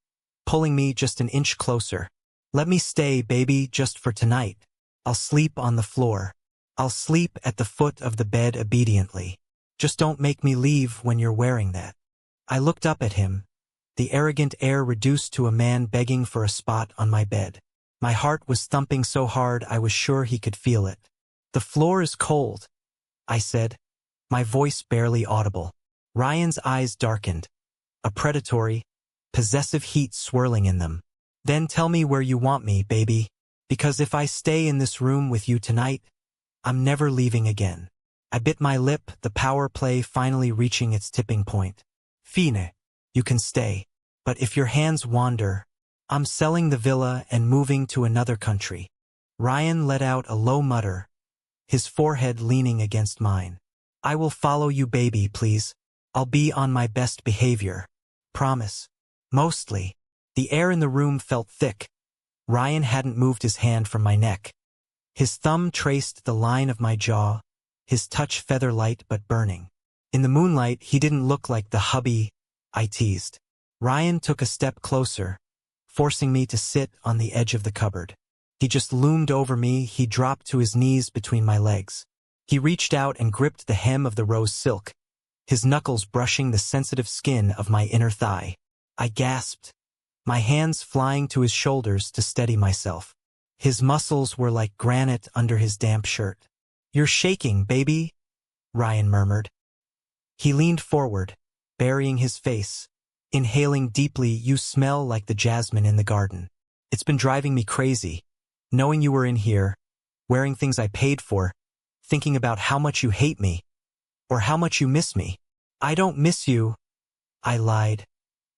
pulling me just an inch closer. Let me stay, baby, just for tonight. I'll sleep on the floor. I'll sleep at the foot of the bed obediently. Just don't make me leave when you're wearing that. I looked up at him, the arrogant air reduced to a man begging for a spot on my bed. My heart was thumping so hard I was sure he could feel it. The floor is cold, I said, my voice barely audible. Ryan's eyes darkened, a predatory, possessive heat swirling in them. Then tell me where you want me, baby, because if I stay in this room with you tonight, I'm never leaving again. I bit my lip, the power play finally reaching its tipping point. Fine, you can stay. But if your hands wander, I'm selling the villa and moving to another country. Ryan let out a low mutter, his forehead leaning against mine. I will follow you, baby, please. I'll be on my best behavior. Promise. Mostly. The air in the room felt thick. Ryan hadn't moved his hand from my neck. His thumb traced the line of my jaw, his touch feather-light but burning. In the moonlight, he didn't look like the hubby I teased. Ryan took a step closer, forcing me to sit on the edge of the cupboard. He just loomed over me, he dropped to his knees between my legs. He reached out and gripped the hem of the rose silk, his knuckles brushing the sensitive skin of my inner thigh. I gasped, my hands flying to his shoulders to steady myself. His muscles were like granite under his damp shirt. You're shaking, baby, Ryan murmured. He leaned forward, burying his face. Inhaling deeply, you smell like the jasmine in the garden. It's been driving me crazy, knowing you were in here, wearing things I paid for, thinking about how much you hate me, or how much you miss me. I don't miss you, I lied,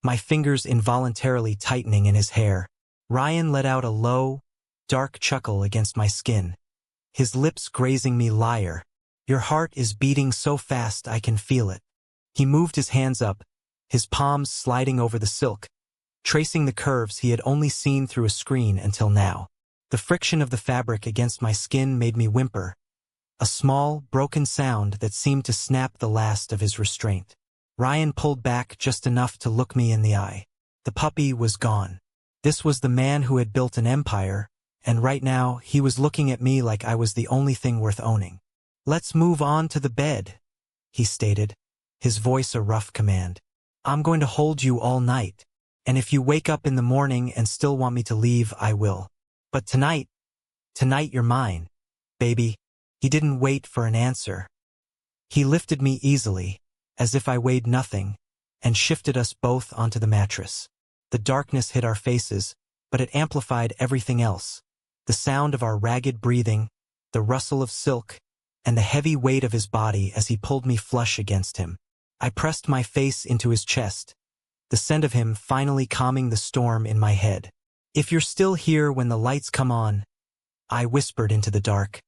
my fingers involuntarily tightening in his hair. Ryan let out a low, dark chuckle against my skin, his lips grazing me. Liar. Your heart is beating so fast I can feel it. He moved his hands up, his palms sliding over the silk, tracing the curves he had only seen through a screen until now. The friction of the fabric against my skin made me whimper, a small, broken sound that seemed to snap the last of his restraint. Ryan pulled back just enough to look me in the eye. The puppy was gone. This was the man who had built an empire, and right now he was looking at me like I was the only thing worth owning. Let's move on to the bed, he stated, his voice a rough command. I'm going to hold you all night, and if you wake up in the morning and still want me to leave, I will. But tonight you're mine, baby. He didn't wait for an answer. He lifted me easily, as if I weighed nothing, and shifted us both onto the mattress. The darkness hit our faces, but it amplified everything else. The sound of our ragged breathing, the rustle of silk, and the heavy weight of his body as he pulled me flush against him. I pressed my face into his chest, the scent of him finally calming the storm in my head. If you're still here when the lights come on, I whispered into the dark.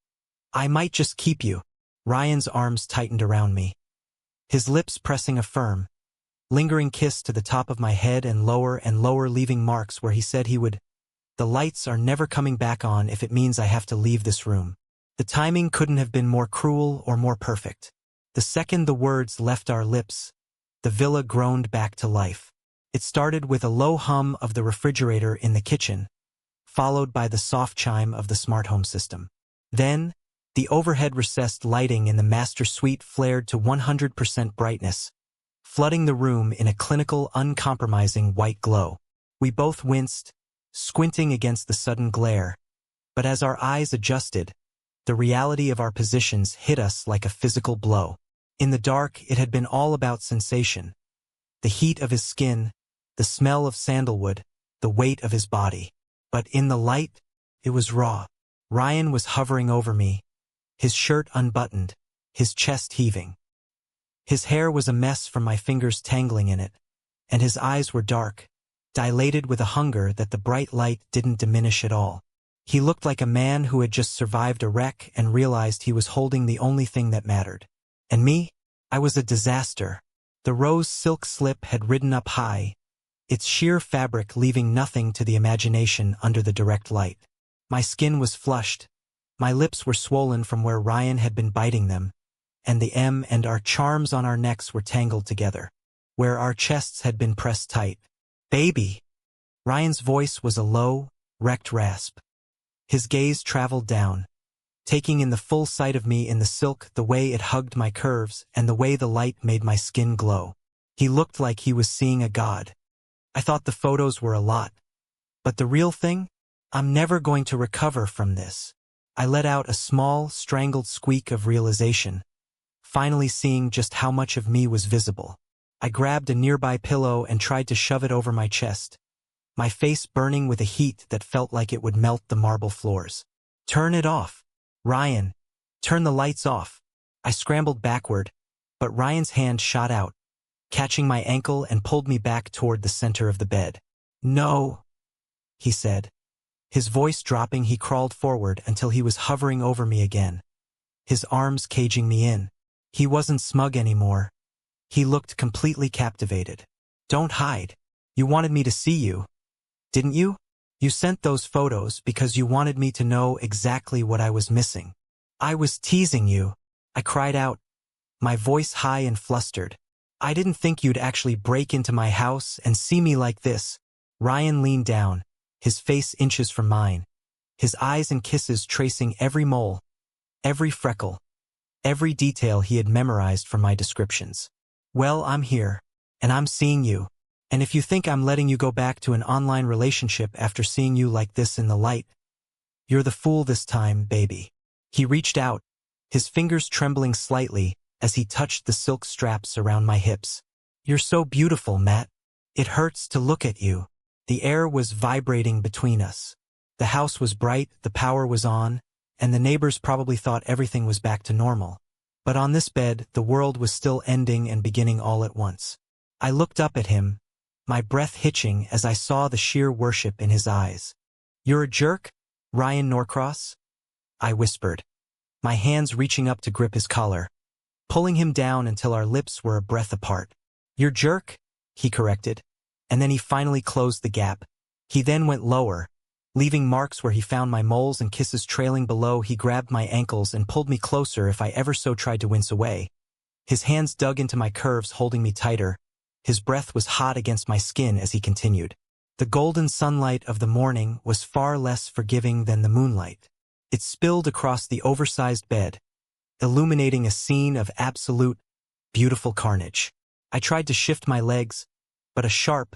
I might just keep you. Ryan's arms tightened around me, his lips pressing a firm, lingering kiss to the top of my head and lower, leaving marks where he said he would. The lights are never coming back on if it means I have to leave this room. The timing couldn't have been more cruel or more perfect. The second the words left our lips, the villa groaned back to life. It started with a low hum of the refrigerator in the kitchen, followed by the soft chime of the smart home system. Then, the overhead recessed lighting in the master suite flared to 100% brightness, flooding the room in a clinical, uncompromising white glow. We both winced, squinting against the sudden glare, but as our eyes adjusted, the reality of our positions hit us like a physical blow. In the dark, it had been all about sensation. The heat of his skin, the smell of sandalwood, the weight of his body. But in the light, it was raw. Ryan was hovering over me, his shirt unbuttoned, his chest heaving. His hair was a mess from my fingers tangling in it, and his eyes were dark, dilated with a hunger that the bright light didn't diminish at all. He looked like a man who had just survived a wreck and realized he was holding the only thing that mattered. And me? I was a disaster. The rose silk slip had ridden up high, its sheer fabric leaving nothing to the imagination under the direct light. My skin was flushed, my lips were swollen from where Ryan had been biting them, and the M and R charms on our necks were tangled together, where our chests had been pressed tight. Baby! Ryan's voice was a low, wrecked rasp. His gaze traveled down, taking in the full sight of me in the silk, the way it hugged my curves, and the way the light made my skin glow. He looked like he was seeing a god. I thought the photos were a lot. But the real thing? I'm never going to recover from this. I let out a small, strangled squeak of realization, finally seeing just how much of me was visible. I grabbed a nearby pillow and tried to shove it over my chest, my face burning with a heat that felt like it would melt the marble floors. Turn it off. Ryan, Turn the lights off. I scrambled backward, but Ryan's hand shot out, catching my ankle and pulled me back toward the center of the bed. No, he said. His voice dropping, he crawled forward until he was hovering over me again, his arms caging me in. He wasn't smug anymore. He looked completely captivated. Don't hide. You wanted me to see you, didn't you? You sent those photos because you wanted me to know exactly what I was missing. I was teasing you, I cried out, my voice high and flustered. I didn't think you'd actually break into my house and see me like this. Ryan leaned down, his face inches from mine, his eyes and kisses tracing every mole, every freckle, every detail he had memorized from my descriptions. Well, I'm here, and I'm seeing you. And if you think I'm letting you go back to an online relationship after seeing you like this in the light, you're the fool this time, baby. He reached out, his fingers trembling slightly as he touched the silk straps around my hips. You're so beautiful, Matt. It hurts to look at you. The air was vibrating between us. The house was bright, the power was on, and the neighbors probably thought everything was back to normal. But on this bed, the world was still ending and beginning all at once. I looked up at him, my breath hitching as I saw the sheer worship in his eyes. You're a jerk, Ryan Norcross? I whispered, my hands reaching up to grip his collar, pulling him down until our lips were a breath apart. You're jerk, he corrected, and then he finally closed the gap. He then went lower, leaving marks where he found my moles and kisses trailing below. He grabbed my ankles and pulled me closer if I ever so tried to wince away. His hands dug into my curves, holding me tighter. His breath was hot against my skin as he continued. The golden sunlight of the morning was far less forgiving than the moonlight. It spilled across the oversized bed, illuminating a scene of absolute, beautiful carnage. I tried to shift my legs, but a sharp,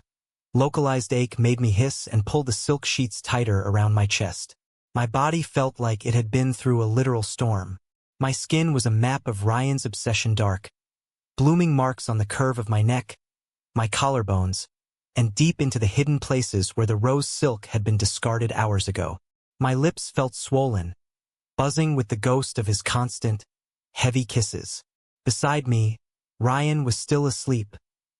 localized ache made me hiss and pull the silk sheets tighter around my chest. My body felt like it had been through a literal storm. My skin was a map of Ryan's obsession, dark, blooming marks on the curve of my neck, my collarbones, and deep into the hidden places where the rose silk had been discarded hours ago. My lips felt swollen, buzzing with the ghost of his constant, heavy kisses. Beside me, Ryan was still asleep,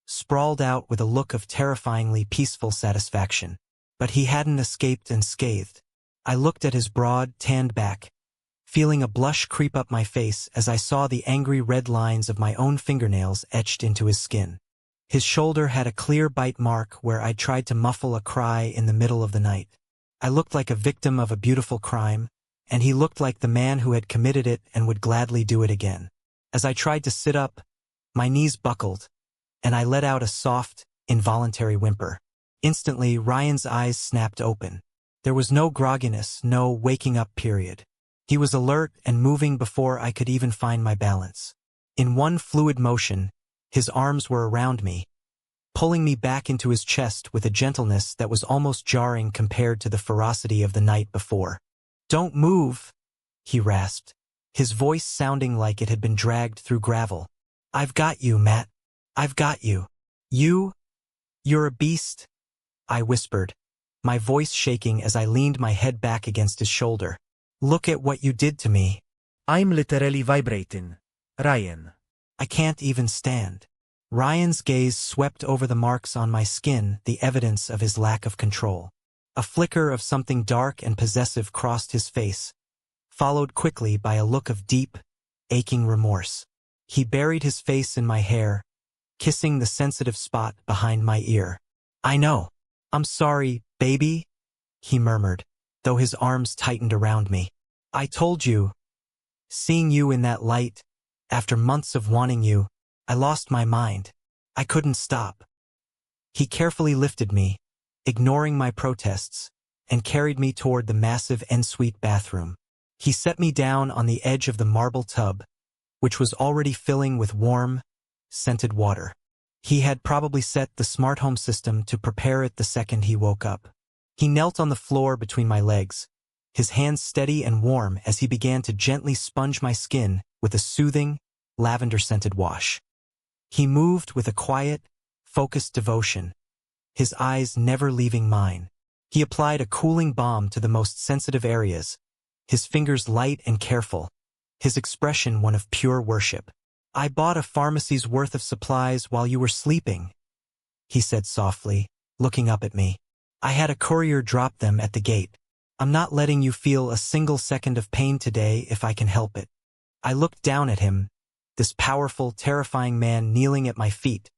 sprawled out with a look of terrifyingly peaceful satisfaction. But he hadn't escaped unscathed. I looked at his broad, tanned back, feeling a blush creep up my face as I saw the angry red lines of my own fingernails etched into his skin. His shoulder had a clear bite mark where I'd tried to muffle a cry in the middle of the night. I looked like a victim of a beautiful crime, and he looked like the man who had committed it and would gladly do it again. As I tried to sit up, my knees buckled, and I let out a soft, involuntary whimper. Instantly, Ryan's eyes snapped open. There was no grogginess, no waking up period. He was alert and moving before I could even find my balance. In one fluid motion, his arms were around me, pulling me back into his chest with a gentleness that was almost jarring compared to the ferocity of the night before. Don't move, he rasped, his voice sounding like it had been dragged through gravel. I've got you, Matt. I've got you. You're a beast, I whispered, my voice shaking as I leaned my head back against his shoulder. Look at what you did to me. I'm literally vibrating, Ryan. I can't even stand. Ryan's gaze swept over the marks on my skin, the evidence of his lack of control. A flicker of something dark and possessive crossed his face, followed quickly by a look of deep, aching remorse. He buried his face in my hair, kissing the sensitive spot behind my ear. I know. I'm sorry, baby, he murmured, though his arms tightened around me. I told you. Seeing you in that light, after months of wanting you, I lost my mind. I couldn't stop. He carefully lifted me, ignoring my protests, and carried me toward the massive ensuite bathroom. He set me down on the edge of the marble tub, which was already filling with warm, scented water. He had probably set the smart home system to prepare it the second he woke up. He knelt on the floor between my legs, his hands steady and warm as he began to gently sponge my skin with a soothing, lavender-scented wash. He moved with a quiet, focused devotion, his eyes never leaving mine. He applied a cooling balm to the most sensitive areas, his fingers light and careful, his expression one of pure worship. I bought a pharmacy's worth of supplies while you were sleeping, he said softly, looking up at me. I had a courier drop them at the gate. I'm not letting you feel a single second of pain today if I can help it. I looked down at him, this powerful, terrifying man kneeling at my feet,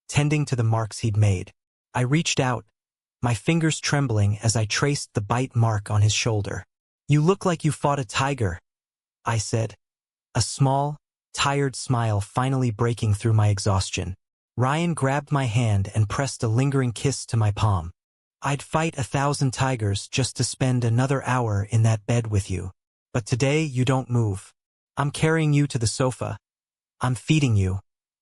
tending to the marks he'd made. I reached out, my fingers trembling as I traced the bite mark on his shoulder. You look like you fought a tiger, I said, a small, tired smile finally breaking through my exhaustion. Ryan grabbed my hand and pressed a lingering kiss to my palm. I'd fight 1,000 tigers just to spend another hour in that bed with you. But today you don't move. I'm carrying you to the sofa. I'm feeding you.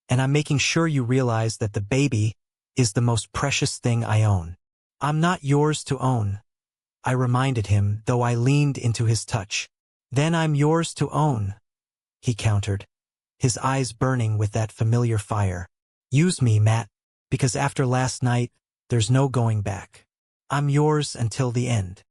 And I'm making sure you realize that the baby is the most precious thing I own. I'm not yours to own, I reminded him, though I leaned into his touch. Then I'm yours to own, he countered, his eyes burning with that familiar fire. Use me, Matt, because after last night, there's no going back. I'm yours until the end.